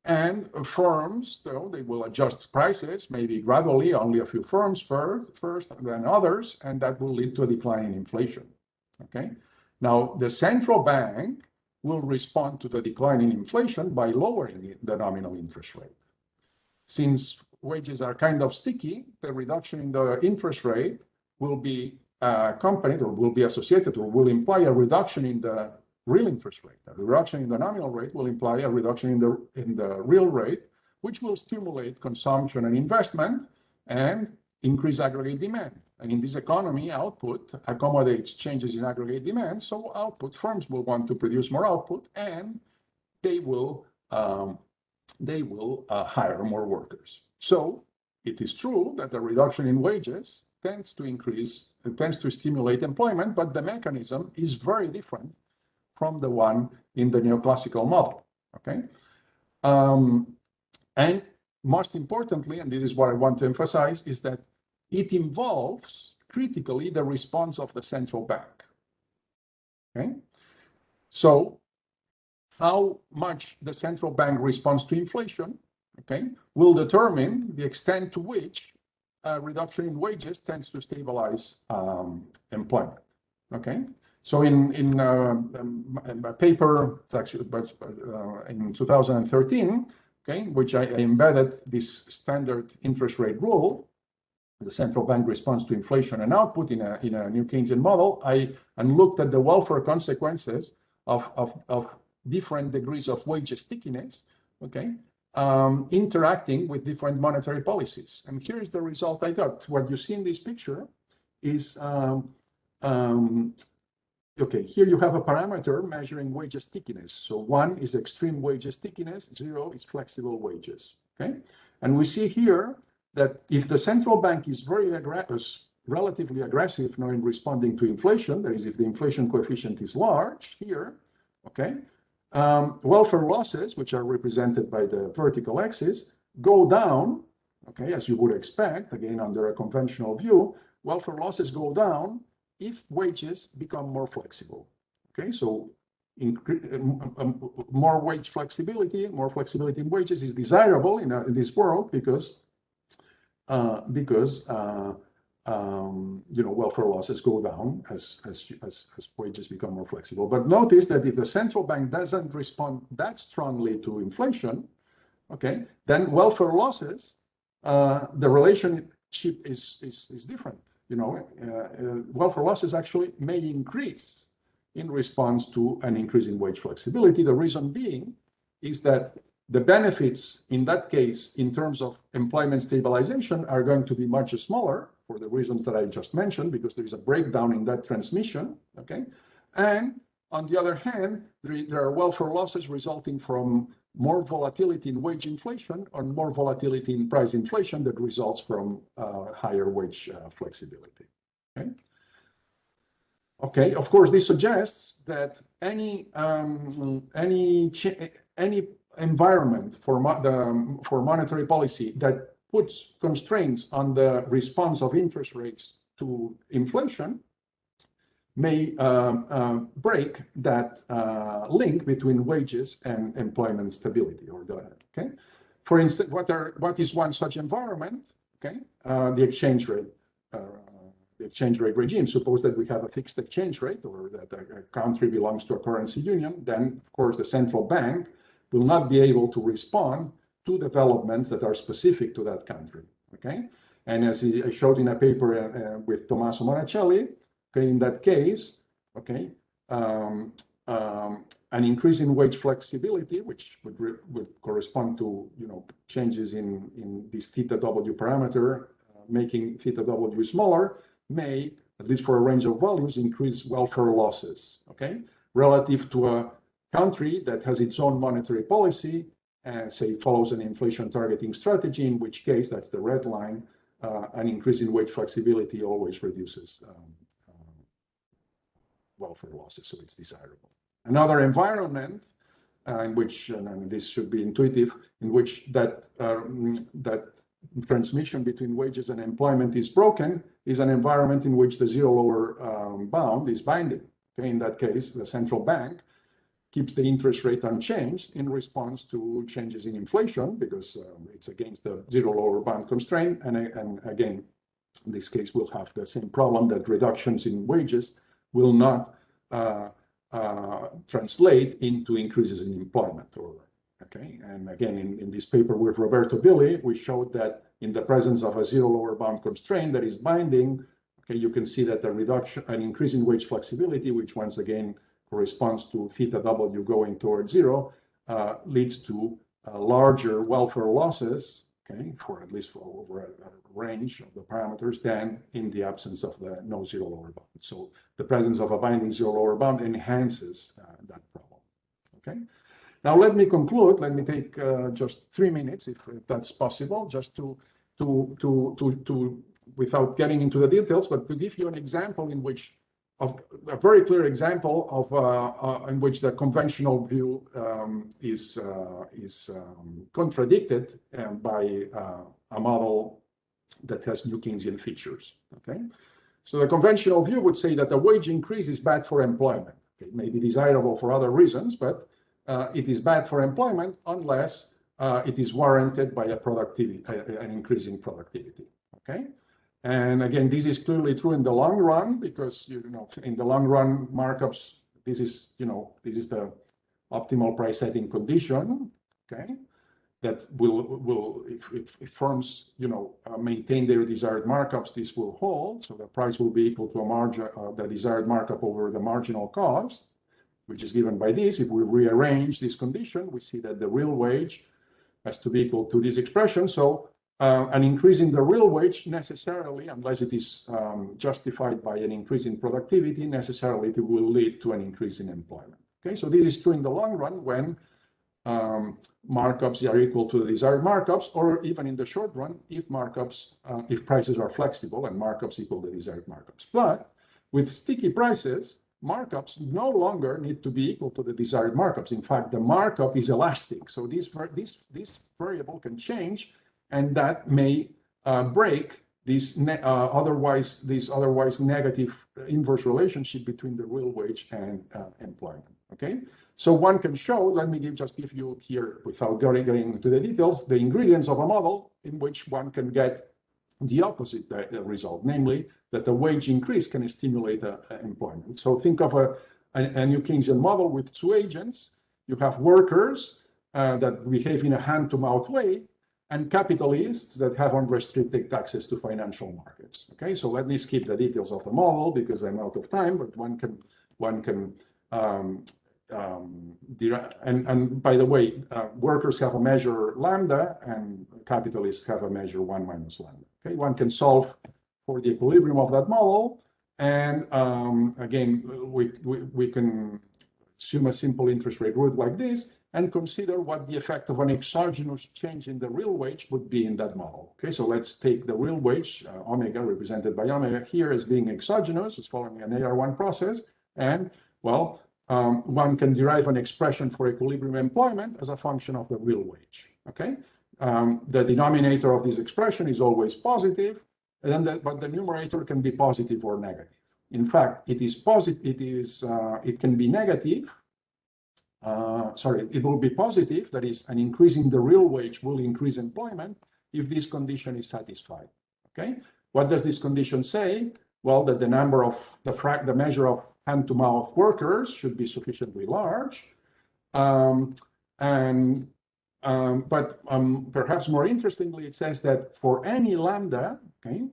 and firms, though, they will adjust prices, maybe gradually, only a few firms first, then others, and that will lead to a decline in inflation. Okay, now the central bank will respond to the decline in inflation by lowering the nominal interest rate. Since wages are kind of sticky, the reduction in the interest rate will be accompanied or will be associated or will imply a reduction in the real interest rate. A reduction in the nominal rate will imply a reduction in the real rate, which will stimulate consumption and investment and increase aggregate demand. And in this economy, output accommodates changes in aggregate demand. So output firms will want to produce more output, and they will hire more workers. So it is true that the reduction in wages tends to stimulate employment, but the mechanism is very different from the one in the neoclassical model. Okay, and most importantly, and this is what I want to emphasize, is that it involves critically the response of the central bank. Okay, so how much the central bank responds to inflation, okay, will determine the extent to which a reduction in wages tends to stabilize employment. Okay, so in a paper, it's actually in 2013, okay, which I embedded this standard interest rate rule, the central bank response to inflation and output in a new Keynesian model, and looked at the welfare consequences of different degrees of wage stickiness, okay, interacting with different monetary policies. And here is the result I got. What you see in this picture is, okay, here you have a parameter measuring wage stickiness. So 1 is extreme wage stickiness, 0 is flexible wages, okay? And we see here that if the central bank is relatively aggressive now in responding to inflation, that is, if the inflation coefficient is large here, okay, welfare losses, which are represented by the vertical axis, go down, okay, as you would expect, again, under a conventional view, welfare losses go down if wages become more flexible, okay? So more wage flexibility, more flexibility in wages is desirable in this world because welfare losses go down as wages become more flexible. But notice that if the central bank doesn't respond that strongly to inflation, okay, then welfare losses, the relationship is different. Welfare losses actually may increase in response to an increase in wage flexibility. The reason being is that the benefits in that case, in terms of employment stabilization, are going to be much smaller for the reasons that I just mentioned, because there is a breakdown in that transmission, okay? And on the other hand, there are welfare losses resulting from more volatility in wage inflation or more volatility in price inflation that results from higher wage flexibility, okay? Okay, of course, this suggests that any environment for monetary policy that puts constraints on the response of interest rates to inflation may break that link between wages and employment stability, or okay. For instance, what is one such environment? Okay, the exchange rate. The exchange rate regime. Suppose that we have a fixed exchange rate, or that a country belongs to a currency union, then of course the central bank will not be able to respond to developments that are specific to that country. Okay, and as I showed in a paper with Tommaso Monacelli, okay, in that case, okay, an increase in wage flexibility, which would correspond to changes in this theta W parameter, making theta W smaller, may, at least for a range of values, increase welfare losses, okay, relative to a country that has its own monetary policy and, say, follows an inflation targeting strategy, in which case, that's the red line, an increase in wage flexibility always reduces welfare losses, so it's desirable. Another environment in which, and this should be intuitive, in which that transmission between wages and employment is broken, is an environment in which the zero lower bound is binding. Okay, in that case, the central bank keeps the interest rate unchanged in response to changes in inflation, because it's against the zero lower bound constraint. And again, in this case, we'll have the same problem, that reductions in wages will not translate into increases in employment. Okay, and again, in this paper with Roberto Billy, we showed that in the presence of a zero lower bound constraint that is binding, okay, you can see that an increase in wage flexibility, which once again corresponds to theta W going towards zero, leads to larger welfare losses, okay, for at least over a range of the parameters, than in the absence of the no zero lower bound. So the presence of a binding zero lower bound enhances that problem. Okay. Now let me conclude. Let me take just 3 minutes, if that's possible, just to without getting into the details, but to give you an example in which, a very clear example of in which the conventional view is contradicted by a model that has new Keynesian features. Okay, so the conventional view would say that a wage increase is bad for employment. It may be desirable for other reasons, but it is bad for employment unless it is warranted by an increase in productivity. Okay. And again, this is clearly true in the long run, because in the long run markups, this is the optimal price setting condition. Okay, that will if firms maintain their desired markups, this will hold. So the price will be equal to a margin, the desired markup over the marginal cost, which is given by this. If we rearrange this condition, we see that the real wage has to be equal to this expression. So an increase in the real wage necessarily, unless it is justified by an increase in productivity, necessarily it will lead to an increase in employment. Okay, so this is true in the long run when markups are equal to the desired markups, or even in the short run if if prices are flexible and markups equal the desired markups. But with sticky prices, markups no longer need to be equal to the desired markups. In fact, the markup is elastic. So this variable can change, and that may break this otherwise negative inverse relationship between the real wage and employment. Okay, so one can show. Let me just give you here, without getting into the details, the ingredients of a model in which one can get the opposite result, namely that the wage increase can stimulate employment. So think of a new Keynesian model with two agents. You have workers that behave in a hand-to-mouth way, and capitalists that have unrestricted access to financial markets. Okay, so let me skip the details of the model because I'm out of time, but one can and by the way, workers have a measure lambda and capitalists have a measure 1 minus lambda. Okay, one can solve for the equilibrium of that model, and again, we can assume a simple interest rate root like this, and consider what the effect of an exogenous change in the real wage would be in that model. Okay, so let's take the real wage, omega, represented by omega here as being exogenous, as following an AR1 process, and well, one can derive an expression for equilibrium employment as a function of the real wage. Okay, the denominator of this expression is always positive, And then but the numerator can be positive or negative. In fact, it is positive. It can be negative. It will be positive. That is, an increase in the real wage will increase employment if this condition is satisfied. Okay. What does this condition say? Well, that the number of the measure of hand-to-mouth workers should be sufficiently large. Perhaps more interestingly, it says that for any lambda, okay,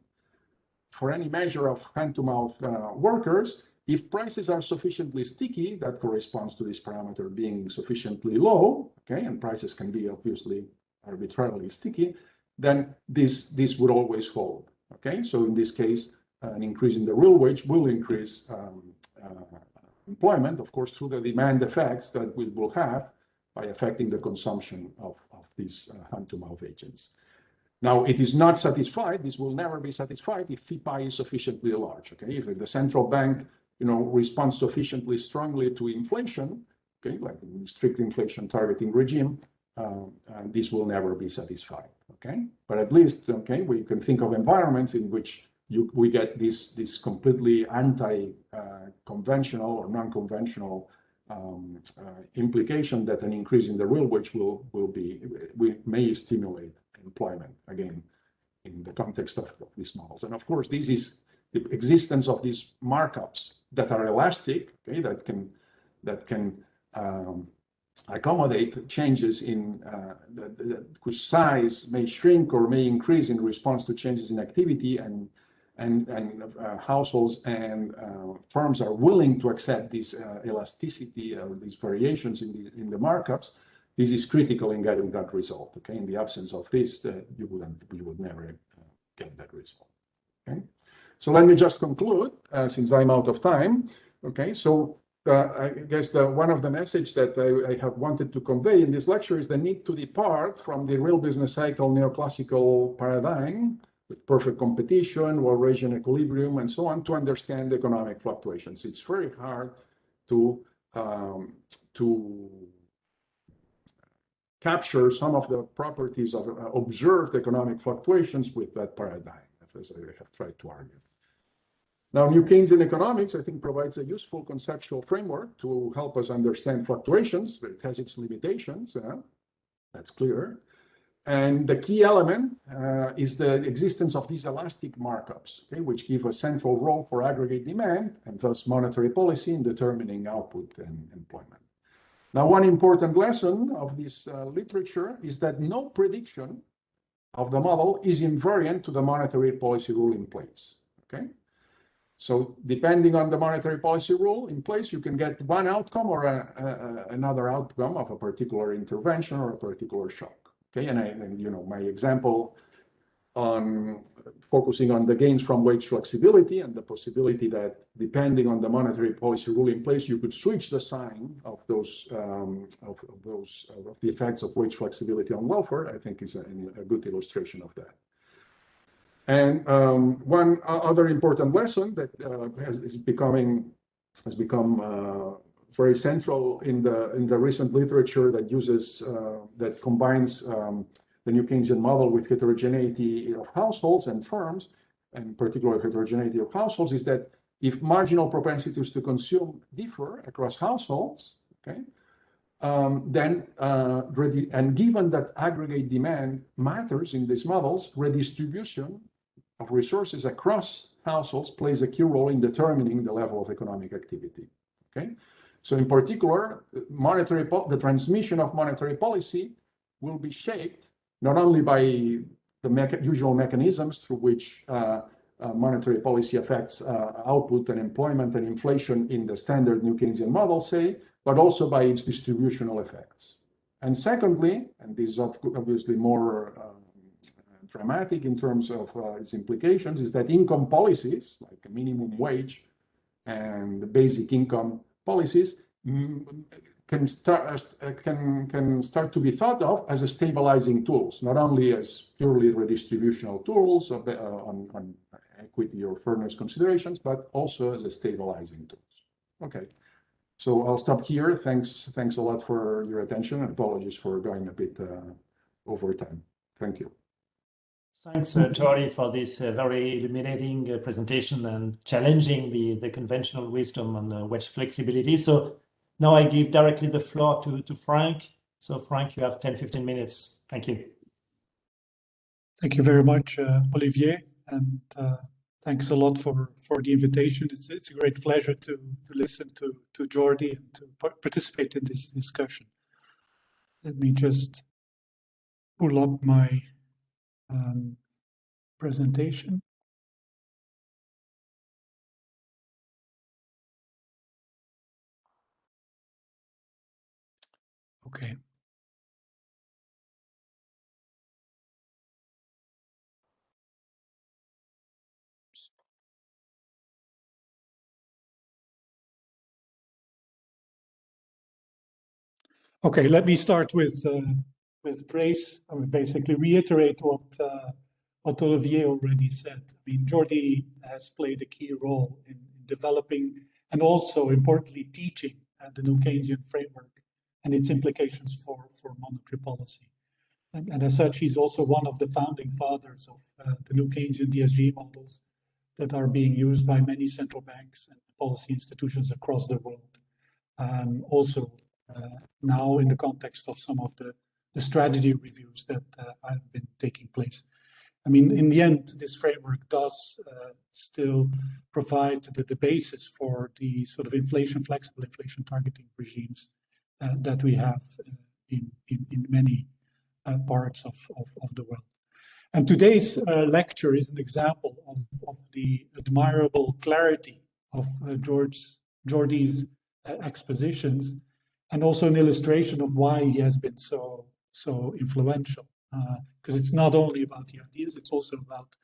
for any measure of hand-to-mouth workers, if prices are sufficiently sticky, that corresponds to this parameter being sufficiently low, okay, and prices can be obviously arbitrarily sticky, then this would always hold, okay? So in this case, an increase in the real wage will increase employment, of course, through the demand effects that we will have by affecting the consumption of these hand-to-mouth agents. Now, it is not satisfied. This will never be satisfied if phi pi is sufficiently large. Okay, if the central bank, responds sufficiently strongly to inflation, okay, like in strict inflation targeting regime, this will never be satisfied. Okay, but at least, okay, we can think of environments in which we get this completely anti-conventional or non-conventional implication that an increase in the real wage may stimulate employment, again, in the context of these models. And of course, this is the existence of these markups that are elastic, okay, that can accommodate changes in whose size may shrink or may increase in response to changes in activity, and households and firms are willing to accept this elasticity or these variations in the markups. This is critical in getting that result. Okay, in the absence of this, you would never get that result. Okay, so let me just conclude since I'm out of time. Okay, so I guess one of the messages that I have wanted to convey in this lecture is the need to depart from the real business cycle neoclassical paradigm with perfect competition, well-region equilibrium, and so on, to understand economic fluctuations. It's very hard to capture some of the properties of observed economic fluctuations with that paradigm, as I have tried to argue. Now, New Keynesian economics, I think, provides a useful conceptual framework to help us understand fluctuations, but it has its limitations, that's clear. And the key element is the existence of these elastic markups, okay, which give a central role for aggregate demand and thus monetary policy in determining output and employment. Now, one important lesson of this literature is that no prediction of the model is invariant to the monetary policy rule in place, okay? So depending on the monetary policy rule in place, you can get one outcome or another outcome of a particular intervention or a particular shock. Okay, and my example on focusing on the gains from wage flexibility and the possibility that depending on the monetary policy rule in place, you could switch the sign of those of the effects of wage flexibility on welfare, I think is a good illustration of that. And one other important lesson that has become very central in the recent literature that uses that combines the New Keynesian model with heterogeneity of households and firms, and particularly heterogeneity of households, is that if marginal propensities to consume differ across households, okay, then given that aggregate demand matters in these models, redistribution of resources across households plays a key role in determining the level of economic activity. Okay, so in particular, the transmission of monetary policy will be shaped not only by the usual mechanisms through which monetary policy affects output and employment and inflation in the standard New Keynesian model, say, but also by its distributional effects. And secondly, and this is obviously more dramatic in terms of its implications, is that income policies like a minimum wage and the basic income policies can start to be thought of as a stabilizing tools, not only as purely redistributional tools on equity or fairness considerations, but also as a stabilizing tools. Okay, so I'll stop here. Thanks a lot for your attention, and apologies for going a bit over time. Thank you. Thanks, Jordi, for this very illuminating presentation and challenging the conventional wisdom on wage flexibility. So now I give directly the floor to Frank. So Frank, you have 10-15 minutes. Thank you. Thank you very much, Olivier, and thanks a lot for the invitation. It's a great pleasure to listen to Jordi and to participate in this discussion. Let me just pull up my presentation. Okay. Okay, let me start with praise. I will basically reiterate what Olivier already said. I mean, Jordi has played a key role in developing and also importantly teaching the new Keynesian framework and its implications for monetary policy. And as such, he's also one of the founding fathers of the new Keynesian DSG models that are being used by many central banks and policy institutions across the world. Also, now in the context of some of the strategy reviews that have been taking place. I mean, in the end, this framework does still provide the basis for the sort of flexible inflation targeting regimes that we have in many parts of the world. And today's lecture is an example of the admirable clarity of Jordi's expositions, and also an illustration of why he has been so influential. Because it's not only about the ideas, it's also about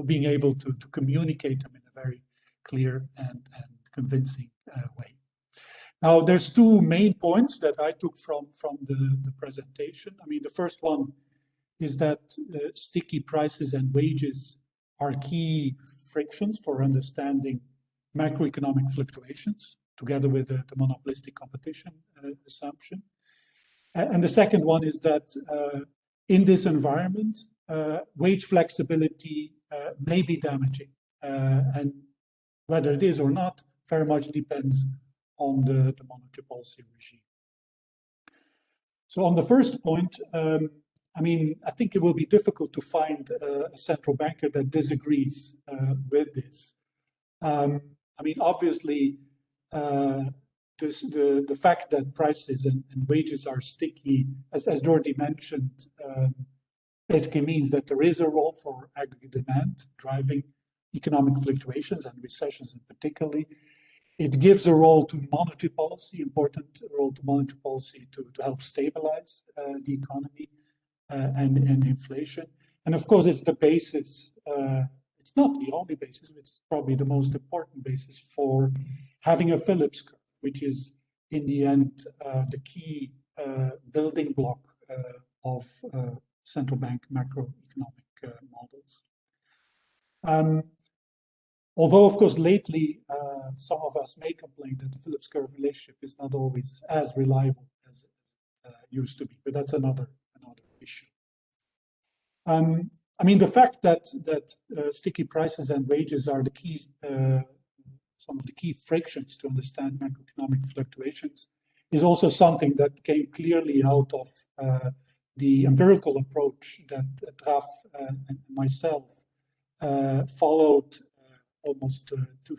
being able to communicate them in a very clear and convincing way. Now, there's two main points that I took from the presentation. I mean, the first one is that sticky prices and wages are key frictions for understanding macroeconomic fluctuations, together with the monopolistic competition assumption. And the second one is that in this environment, wage flexibility may be damaging. And whether it is or not very much depends on the monetary policy regime. So on the first point, I mean, I think it will be difficult to find a central banker that disagrees with this. I mean, obviously, the fact that prices and wages are sticky, as Jordi mentioned, basically means that there is a role for aggregate demand driving economic fluctuations and recessions in particular. It gives a role to monetary policy, important role to monetary policy to help stabilize the economy and inflation. And of course, it's the basis. It's not the only basis, it's probably the most important basis for having a Phillips curve, which is in the end the key building block of central bank macroeconomic models. Although, of course, lately some of us may complain that the Phillips curve relationship is not always as reliable as it used to be, but that's another issue. I mean, the fact that sticky prices and wages are the key, some of the key frictions to understand macroeconomic fluctuations is also something that came clearly out of the empirical approach that Raf and myself followed almost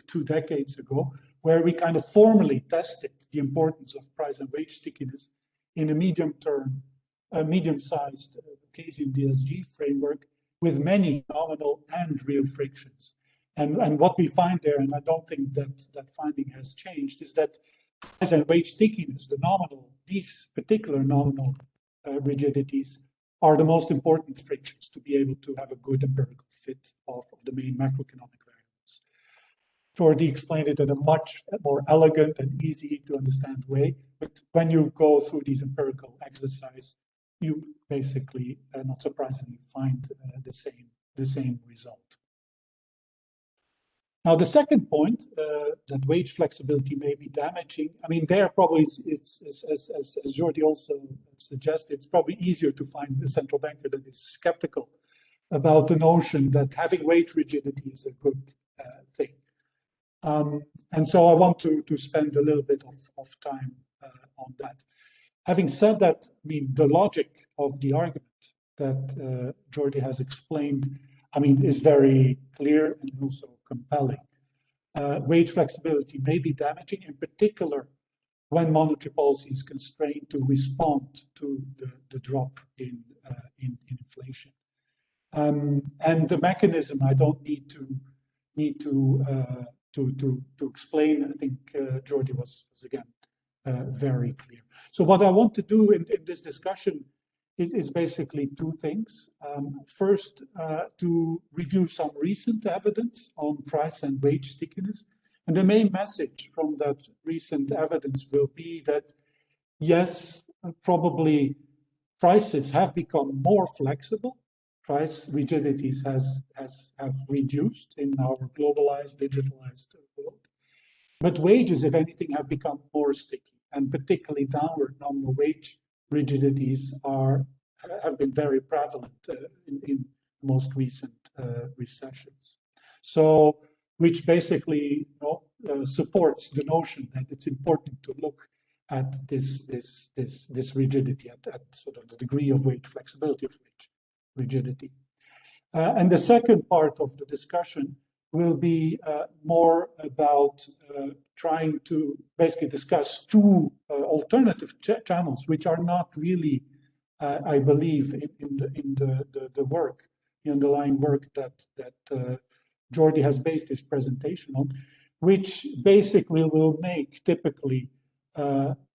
two decades ago, where we kind of formally tested the importance of price and wage stickiness in a medium-sized Keynesian DSG framework with many nominal and real frictions. And what we find there, and I don't think that finding has changed, is that price and wage stickiness, these particular nominal rigidities, are the most important frictions to be able to have a good empirical fit of the main macroeconomic variables. Jordi explained it in a much more elegant and easy to understand way, but when you go through these empirical exercises, you basically, not surprisingly, find the same result. Now, the second point, that wage flexibility may be damaging, I mean, there probably it's as Jordi also suggested, it's probably easier to find a central banker that is skeptical about the notion that having wage rigidity is a good thing. And so I want to spend a little bit of time on that. Having said that, I mean, the logic of the argument that Jordi has explained, I mean, is very clear and also compelling. Wage flexibility may be damaging, in particular when monetary policy is constrained to respond to the drop in inflation. And the mechanism, I don't need to explain. I think Jordi was again very clear. So what I want to do in this discussion is basically two things. First, to review some recent evidence on price and wage stickiness. And the main message from that recent evidence will be that, yes, probably prices have become more flexible. Price rigidities have reduced in our globalized, digitalized world. But wages, if anything, have become more sticky, and particularly downward nominal wage rigidities have been very prevalent in most recent recessions. So, which basically supports the notion that it's important to look at this rigidity, at sort of the degree of wage flexibility of wage rigidity. And the second part of the discussion will be more about trying to basically discuss two alternative channels, which are not really, I believe, in the work, the underlying work that Jordi has based his presentation on, which basically will make typically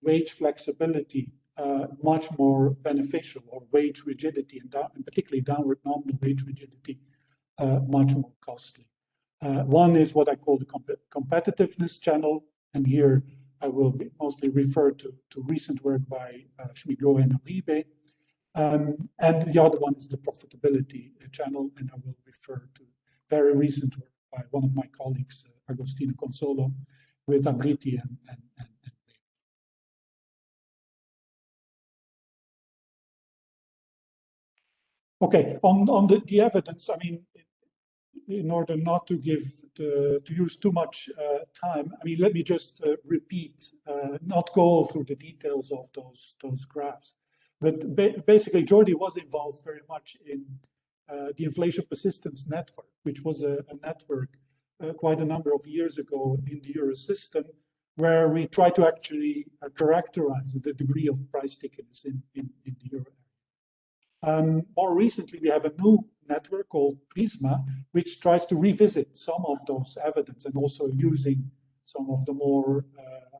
wage flexibility much more beneficial, or wage rigidity, and particularly downward nominal wage rigidity, much more costly. One is what I call the competitiveness channel, and here I will mostly refer to recent work by Schmigaud and Olivier. And the other one is the profitability channel, and I will refer to very recent work by one of my colleagues, Agostino Consolo, with Abriti and okay, on the evidence, I mean, in order not to use too much time, I mean, let me just repeat, not go through the details of those graphs. But basically, Jordi was involved very much in the inflation persistence network, which was a network quite a number of years ago in the Euro system, where we try to actually characterize the degree of price stickiness in the Euro area. More recently, we have a new network called Prisma, which tries to revisit some of those evidence and also using some of the more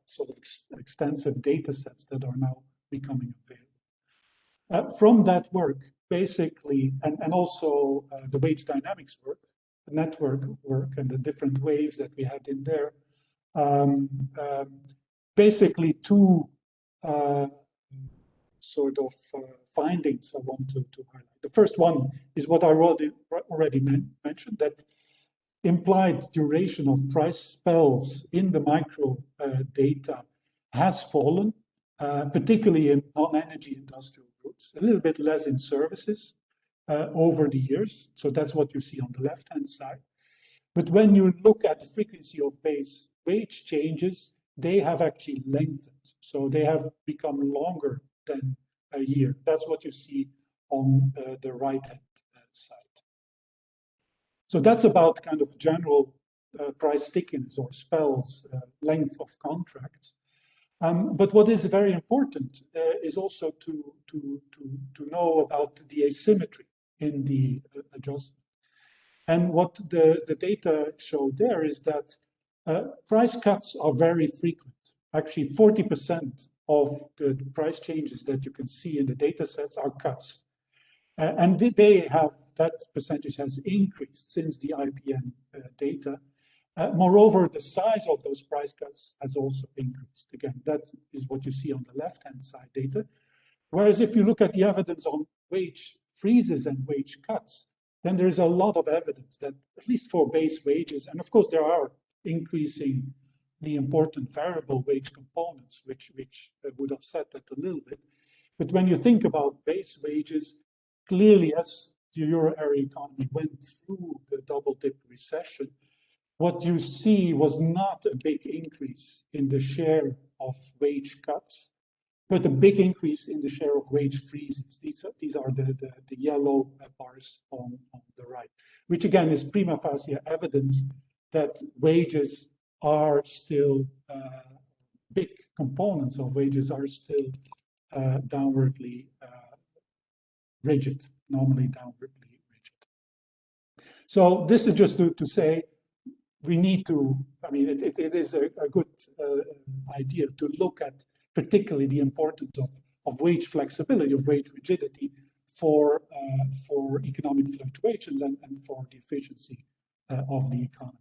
sort of extensive data sets that are now becoming available. From that work, basically, and also the wage dynamics work, the network work, and the different waves that we had in there, basically two sort of findings I want to highlight. The first one is what I already mentioned, that implied duration of price spells in the micro data has fallen, particularly in non-energy industrial groups, a little bit less in services over the years. So that's what you see on the left-hand side. But when you look at the frequency of base wage changes, they have actually lengthened. So they have become longer than a year. That's what you see on the right-hand side. So that's about kind of general price stickiness or spells, length of contracts. But what is very important is also to know about the asymmetry in the adjustment. And what the data show there is that price cuts are very frequent. Actually, 40% of the price changes that you can see in the data sets are cuts. And that percentage has increased since the IPN data. Moreover, the size of those price cuts has also increased. Again, that is what you see on the left-hand side data. Whereas if you look at the evidence on wage freezes and wage cuts, then there's a lot of evidence that, at least for base wages, and of course there are increasing the important variable wage components, which would offset that a little bit. But when you think about base wages, clearly as the euro area economy went through the double-dip recession, what you see was not a big increase in the share of wage cuts, but a big increase in the share of wage freezes. These are the yellow bars on the right, which again is prima facie evidence that wages are still, big components of wages are still downwardly rigid, normally downwardly rigid. So this is just to say, we need to, I mean, it is a good idea to look at particularly the importance of wage flexibility, of wage rigidity for economic fluctuations and for the efficiency of the economy.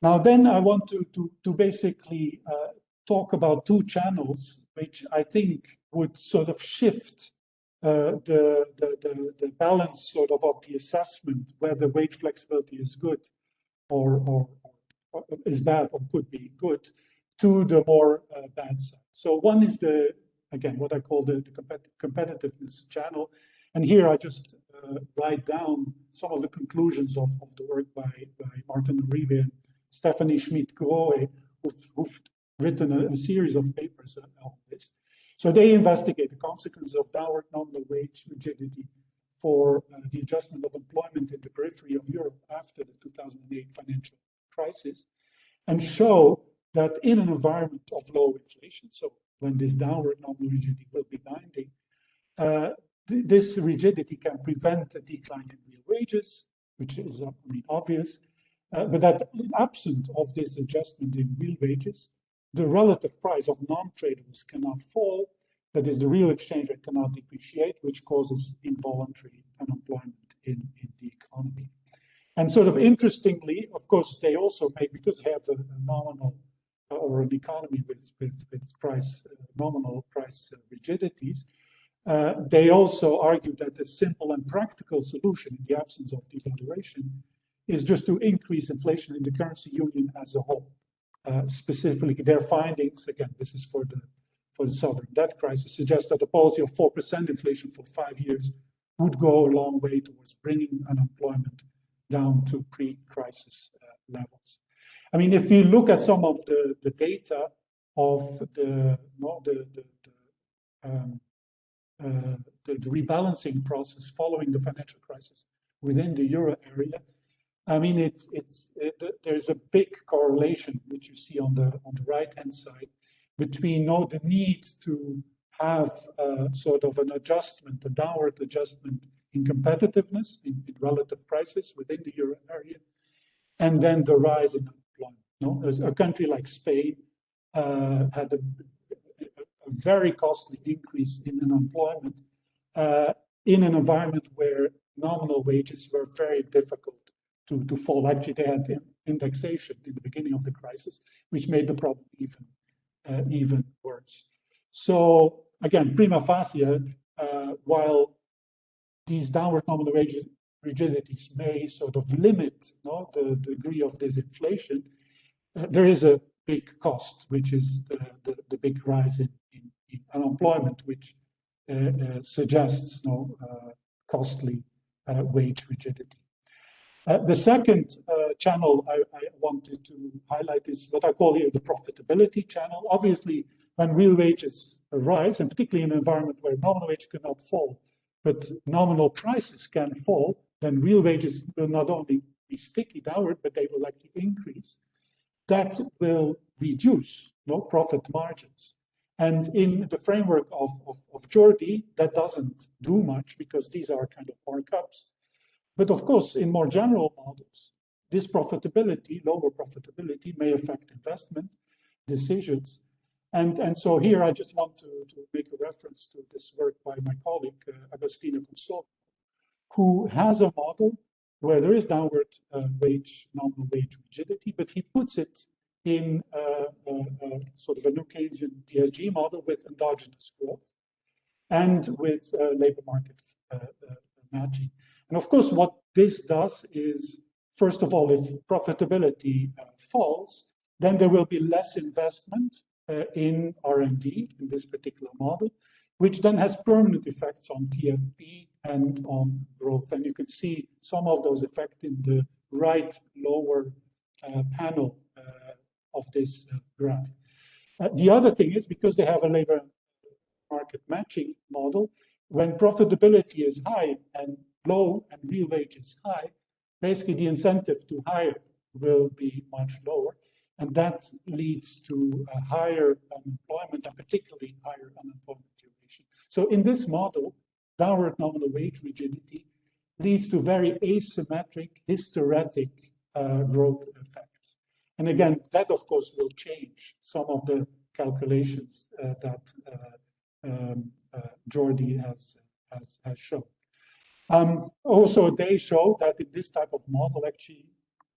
Now then I want to basically talk about two channels which I think would sort of shift the balance sort of the assessment, whether wage flexibility is good or is bad or could be good, to the more bad side. So one is again, what I call the competitiveness channel. And here I just write down some of the conclusions of the work by Martin Olivier and Stephanie Schmidt-Grohe, who've written a series of papers on this. So they investigate the consequences of downward nominal wage rigidity for the adjustment of employment in the periphery of Europe after the 2008 financial crisis, and show that in an environment of low inflation, so when this downward nominal rigidity will be binding, this rigidity can prevent a decline in real wages, which is obvious, but that absent of this adjustment in real wages, the relative price of non-tradables cannot fall, that is, the real exchange rate cannot depreciate, which causes involuntary unemployment in the economy. And sort of interestingly, of course, they also make, because they have a nominal or an economy with price, nominal price rigidities, they also argue that a simple and practical solution in the absence of devaluation is just to increase inflation in the currency union as a whole. Specifically, their findings, again, this is for the sovereign debt crisis, suggest that a policy of 4% inflation for 5 years would go a long way towards bringing unemployment down to pre-crisis levels. I mean, if you look at some of the data of the rebalancing process following the financial crisis within the euro area, I mean, there's a big correlation, which you see on the right-hand side, between the need to have sort of an adjustment, a downward adjustment in competitiveness, in relative prices within the euro area, and then the rise in unemployment. A country like Spain had a very costly increase in unemployment in an environment where nominal wages were very difficult to fall. Actually, they had indexation in the beginning of the crisis, which made the problem even worse. So again, prima facie, while these downward nominal wage rigidities may sort of limit the degree of disinflation, there is a big cost, which is the big rise in unemployment, which suggests costly wage rigidity. The second channel I wanted to highlight is what I call here the profitability channel. Obviously, when real wages rise, and particularly in an environment where nominal wage cannot fall, but nominal prices can fall, then real wages will not only be sticky downward, but they will actually increase. That will reduce profit margins. And in the framework of Jordi, that doesn't do much because these are kind of markups. But of course, in more general models, this profitability, lower profitability, may affect investment decisions. And so here I just want to make a reference to this work by my colleague, Agostino Consolo, who has a model where there is downward nominal wage rigidity, but he puts it in sort of a new Keynesian PSG model with endogenous growth and with labor market matching. And of course, what this does is, first of all, if profitability falls, then there will be less investment in R&D in this particular model. which then has permanent effects on TFP and on growth. And you can see some of those effects in the right lower panel of this graph. The other thing is, because they have a labor market matching model, when profitability is high and low and real wage is high, basically the incentive to hire will be much lower. And that leads to a higher unemployment, and particularly higher unemployment duration. So in this model, downward nominal wage rigidity leads to very asymmetric, hysteretic growth effects. And again, that of course will change some of the calculations that Jordi has shown. Also, they show that in this type of model, actually,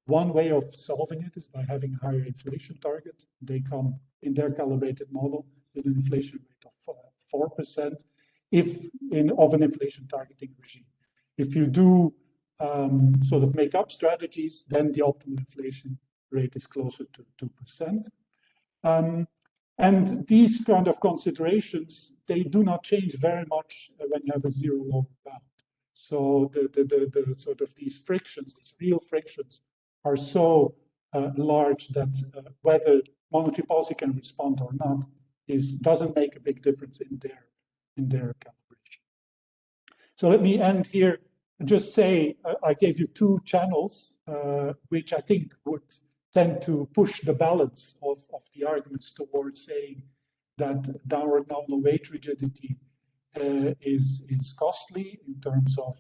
one way of solving it is by having a higher inflation target. They come in their calibrated model with an inflation rate of 4% of an inflation targeting regime. If you do sort of make up strategies, then the optimal inflation rate is closer to 2%. And these kind of considerations, they do not change very much when you have a zero lower bound. So the sort of these frictions, these real frictions, are so large that whether monetary policy can respond or not doesn't make a big difference in their calibration. So let me end here and just say I gave you two channels which I think would tend to push the balance of the arguments towards saying that downward nominal wage rigidity is costly in terms of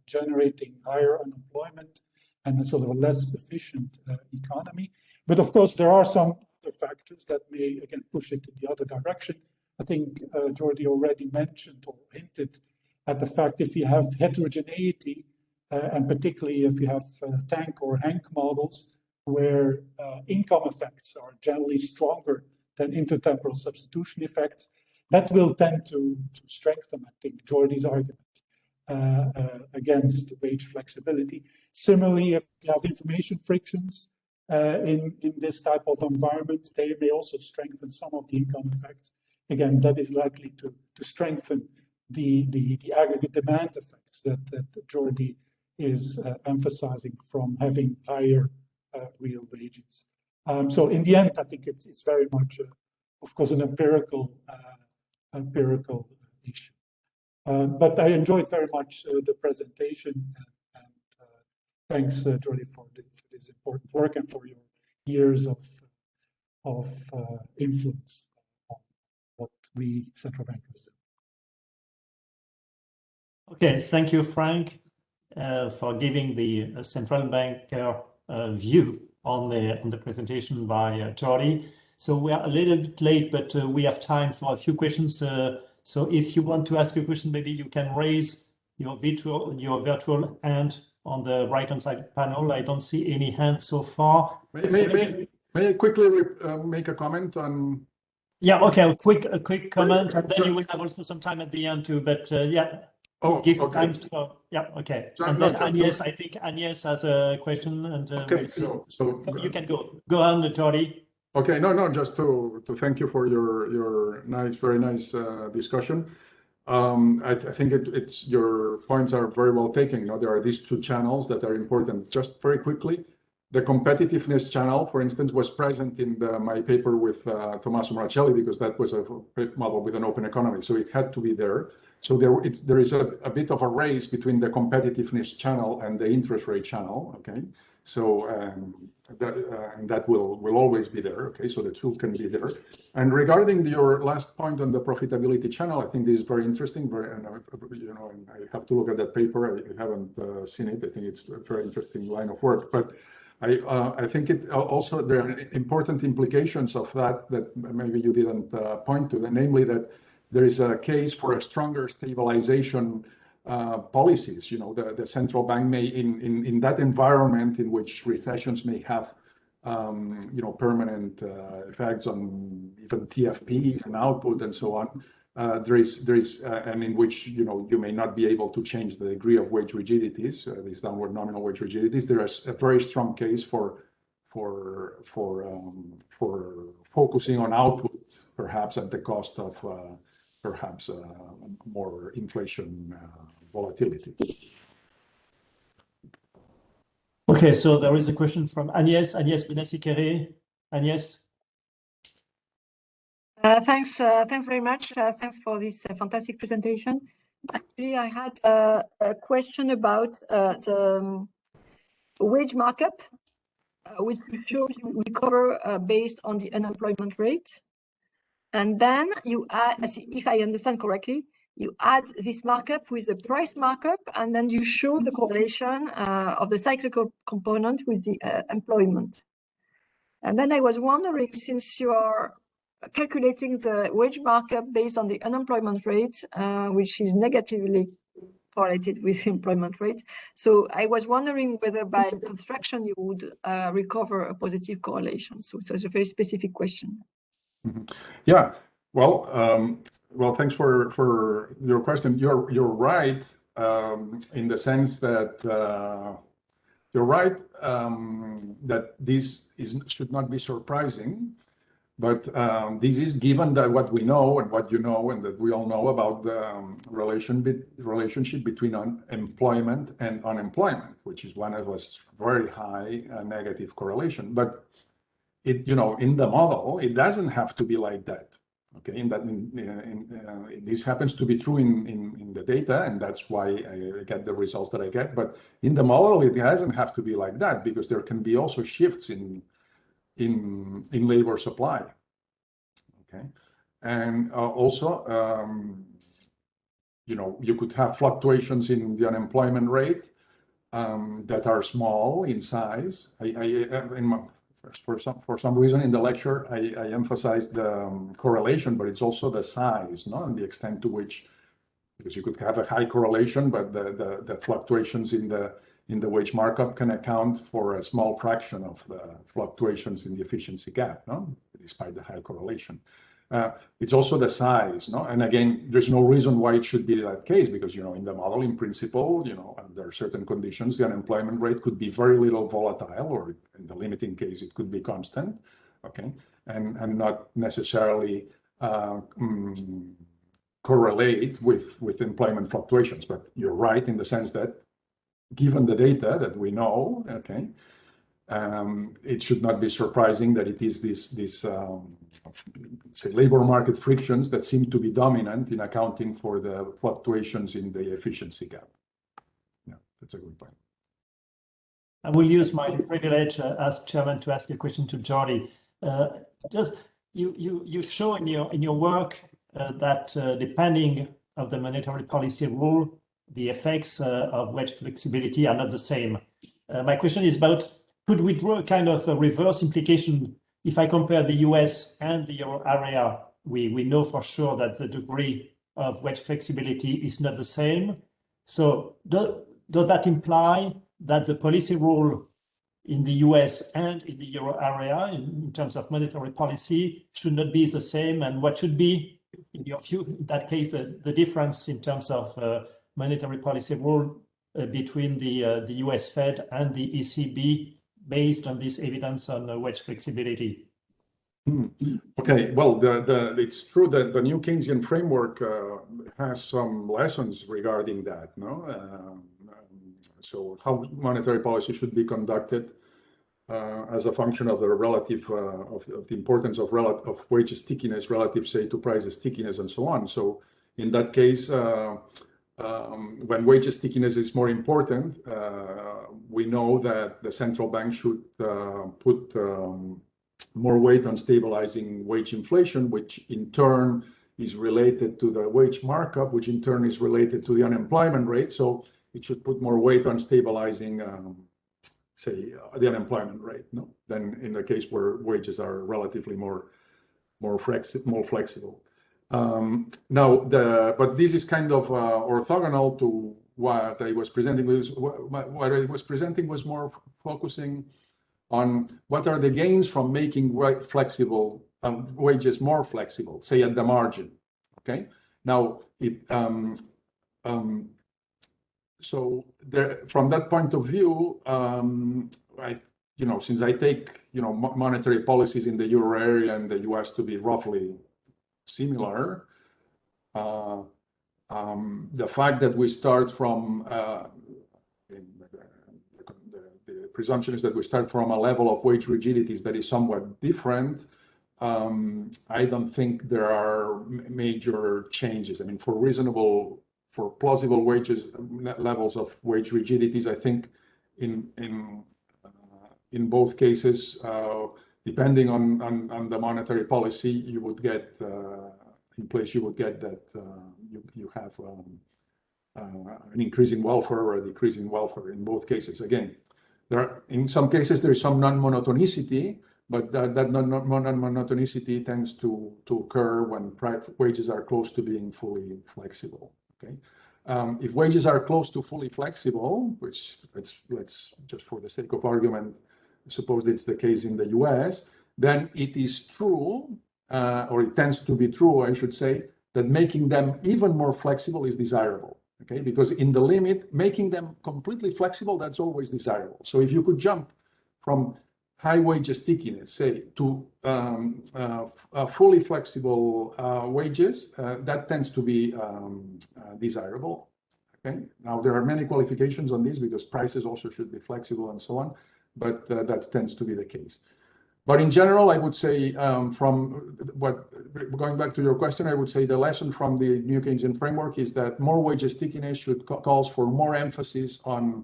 generating higher unemployment and a sort of a less efficient economy. But of course, there are some other factors that may, again, push it in the other direction. I think Jordi already mentioned or hinted at the fact if you have heterogeneity, and particularly if you have tank or Hank models, where income effects are generally stronger than intertemporal substitution effects, that will tend to strengthen, I think, Jordi's argument against wage flexibility. Similarly, if you have information frictions in this type of environment, they may also strengthen some of the income effects. Again, that is likely to strengthen the aggregate demand effects that Jordi is emphasizing from having higher real wages. So in the end, I think it's very much, of course, an empirical issue. But I enjoyed very much the presentation, and thanks, Jordi, for this important work and for your years of influence on what we central bankers do. Okay, thank you, Frank, for giving the central banker view on the presentation by Jordi. So we are a little bit late, but we have time for a few questions. So if you want to ask a question, maybe you can raise your virtual hand on the right-hand side panel. I don't see any hands so far. May I quickly make a comment on? Yeah, okay, a quick comment, and then you will have also some time at the end too. But yeah, give okay. Time to. Yeah, okay. And then Agnes, I think Agnes has a question, and okay, we'll so you can go on, Jordi. Okay, no, just to thank you for your very nice discussion. I think it's your points are very well taken. You know, there are these two channels that are important. Just very quickly, the competitiveness channel, for instance, was present in my paper with Tommaso Marcelli, because that was a model with an open economy, so it had to be there. So there is a bit of a race between the competitiveness channel and the interest rate channel. Okay. So that will always be there. Okay, so the two can be there. And regarding your last point on the profitability channel, I think this is very interesting. And I have to look at that paper. I haven't seen it. I think it's a very interesting line of work. But I think it also there are important implications of that maybe you didn't point to. Namely, that there is a case for a stronger stabilization policies. You know, the central bank may, in that environment in which recessions may have, permanent effects on even TFP and output and so on. There is, and in which you may not be able to change the degree of wage rigidities, these downward nominal wage rigidities. There is a very strong case for focusing on output, perhaps at the cost of perhaps more inflation volatility. Okay, so there is a question from Agnès Benassi-Kéré. Agnès? Thanks very much. Thanks for this fantastic presentation. Actually, I had a question about the wage markup, which you show you recover based on the unemployment rate. And then you add, if I understand correctly, you add this markup with the price markup, and then you show the correlation of the cyclical component with the employment. And then I was wondering, since you are calculating the wage markup based on the unemployment rate, which is negatively correlated with the employment rate. So I was wondering whether by construction you would recover a positive correlation. So it was a very specific question. Mm-hmm. Yeah, well, thanks for your question. You're right in the sense that you're right that this should not be surprising. But this is given that what we know and what you know and that we all know about the relationship between employment and unemployment, which is one of us very high negative correlation. But it, in the model, it doesn't have to be like that. Okay, this happens to be true in the data, and that's why I get the results that I get. But in the model, it doesn't have to be like that, because there can be also shifts in labor supply. Okay, and also you could have fluctuations in the unemployment rate that are small in size. For some reason in the lecture I emphasized the correlation, but it's also the size, and the extent to which, because you could have a high correlation, but the fluctuations in the wage markup can account for a small fraction of the fluctuations in the efficiency gap, despite the high correlation. It's also the size, and again, there's no reason why it should be that case, because in the model, in principle, under certain conditions, the unemployment rate could be very little volatile, or in the limiting case, it could be constant, okay, and not necessarily correlate with employment fluctuations. But you're right in the sense that, given the data that we know, okay, it should not be surprising that it is this say labor market frictions that seem to be dominant in accounting for the fluctuations in the efficiency gap. Yeah, that's a good point. I will use my privilege as chairman to ask a question to Jordi. Just you show in your work that depending of the monetary policy rule, the effects of wage flexibility are not the same. My question is about, could we draw a kind of a reverse implication? If I compare the US and the euro area, we know for sure that the degree of wage flexibility is not the same. So does that imply that the policy rule in the US and in the euro area in terms of monetary policy should not be the same? And what should be, in your view, in that case, the difference in terms of monetary policy rule between the US Fed and the ECB based on this evidence on wage flexibility? Okay, well, it's true that the new Keynesian framework has some lessons regarding that, so how monetary policy should be conducted as a function of the relative of the importance of wage stickiness relative, say, to price stickiness and so on. So in that case, when wage stickiness is more important, we know that the central bank should put more weight on stabilizing wage inflation, which in turn is related to the wage markup, which in turn is related to the unemployment rate. So it should put more weight on stabilizing, say, the unemployment rate, than in the case where wages are relatively more flexible. But this is kind of orthogonal to what I was presenting. What I was presenting was more focusing on what are the gains from making flexible wages more flexible, say at the margin. Okay. Now, so there, from that point of view, since I take monetary policies in the euro area and the US to be roughly similar, the fact that we start from the presumption is that we start from a level of wage rigidities that is somewhat different. I don't think there are major changes. I mean, for plausible wages levels of wage rigidities, I think in both cases, depending on the monetary policy, you would get in place. You would get that you have an increase in welfare or a decrease in welfare in both cases. Again, in some cases there is some non-monotonicity, but that non-monotonicity tends to occur when wages are close to being fully flexible. Okay, if wages are close to fully flexible, which let's just for the sake of argument suppose it's the case in the US, then it is true, or it tends to be true, I should say, that making them even more flexible is desirable. Okay, because in the limit, making them completely flexible, that's always desirable. So if you could jump from high wage stickiness, say, to fully flexible wages, that tends to be desirable. Okay, now there are many qualifications on this because prices also should be flexible and so on, but that tends to be the case. But in general, I would say going back to your question, I would say the lesson from the new Keynesian framework is that more wage stickiness calls for more emphasis on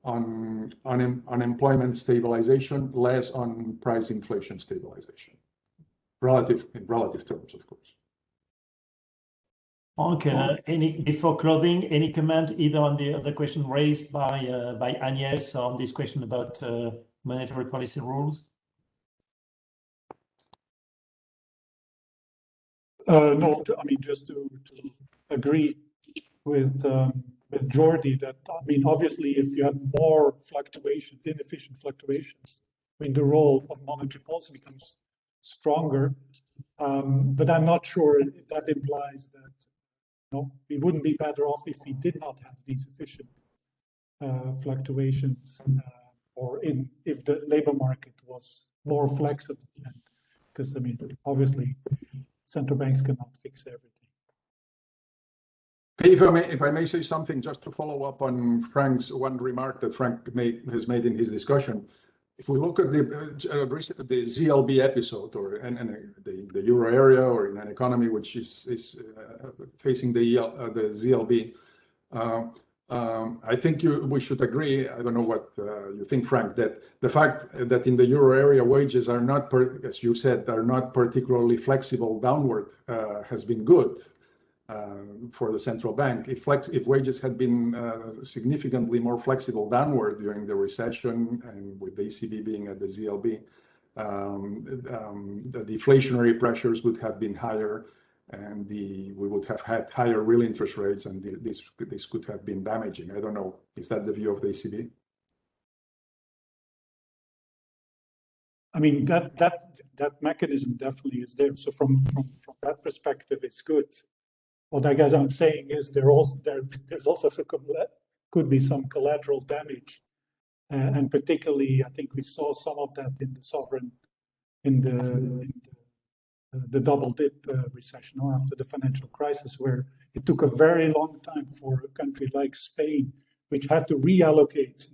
unemployment stabilization, less on price inflation stabilization, in relative terms, of course. Okay. Before closing, any comment either on the question raised by Agnès on this question about monetary policy rules? No, I mean, just to agree with Jordi that, I mean, obviously, if you have more fluctuations, inefficient fluctuations, I mean, the role of monetary policy becomes stronger. But I'm not sure if that implies that we wouldn't be better off if we did not have these efficient fluctuations, or if the labor market was more flexible. Because, I mean, obviously, central banks cannot fix everything. If I may say something, just to follow up on Frank's one remark that Frank has made in his discussion. If we look at the ZLB episode, or the euro area, or in an economy which is facing the ZLB, I think we should agree. I don't know what you think, Frank, that the fact that in the euro area wages are not, as you said, are not particularly flexible downward has been good for the central bank. If wages had been significantly more flexible downward during the recession, and with the ECB being at the ZLB, the deflationary pressures would have been higher, and we would have had higher real interest rates, and this could have been damaging. I don't know. Is that the view of the ECB? I mean, that mechanism definitely is there. So from that perspective, it's good. What I guess I'm saying is there's also could be some collateral damage, and particularly I think we saw some of that in the sovereign, in the double dip recession, or after the financial crisis, where it took a very long time for a country like Spain, which had to reallocate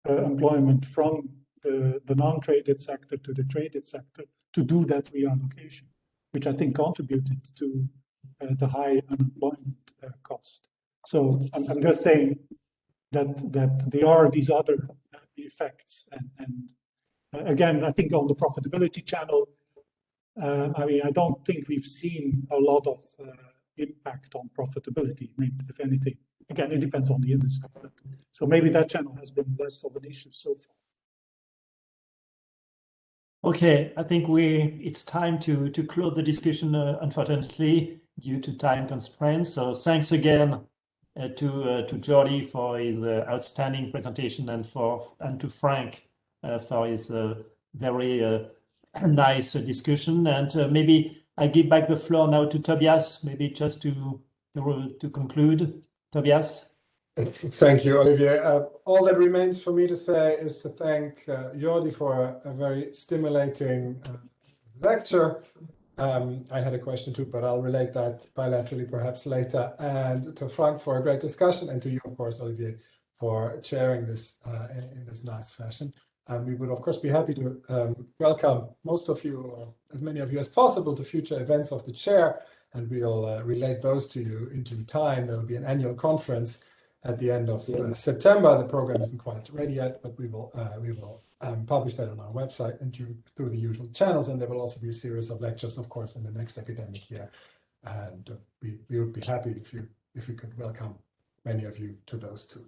employment from the non-traded sector to the traded sector, to do that reallocation, which I think contributed to the high unemployment cost. So I'm just saying that there are these other effects, and again, I think on the profitability channel, I mean, I don't think we've seen a lot of impact on profitability. I mean, if anything, again, it depends on the industry. So maybe that channel has been less of an issue so far. Okay, I think it's time to close the discussion, unfortunately, due to time constraints. So thanks again to Jordi for his outstanding presentation, and to Frank for his very nice discussion. And maybe I give back the floor now to Tobias, maybe just to conclude. Tobias. Thank you, Olivier. All that remains for me to say is to thank Jordi for a very stimulating lecture, I had a question too, but I'll relate that bilaterally perhaps later. And to Frank for a great discussion, and to you, of course, Olivier, for chairing this in this nice fashion. And we would, of course, be happy to welcome most of you, or as many of you as possible, to future events of the chair, and we'll relate those to you in due time. There will be an annual conference at the end of September. The program isn't quite ready yet, but we will publish that on our website and through the usual channels. And there will also be a series of lectures, of course, in the next academic year. And we would be happy if we could welcome many of you to those too.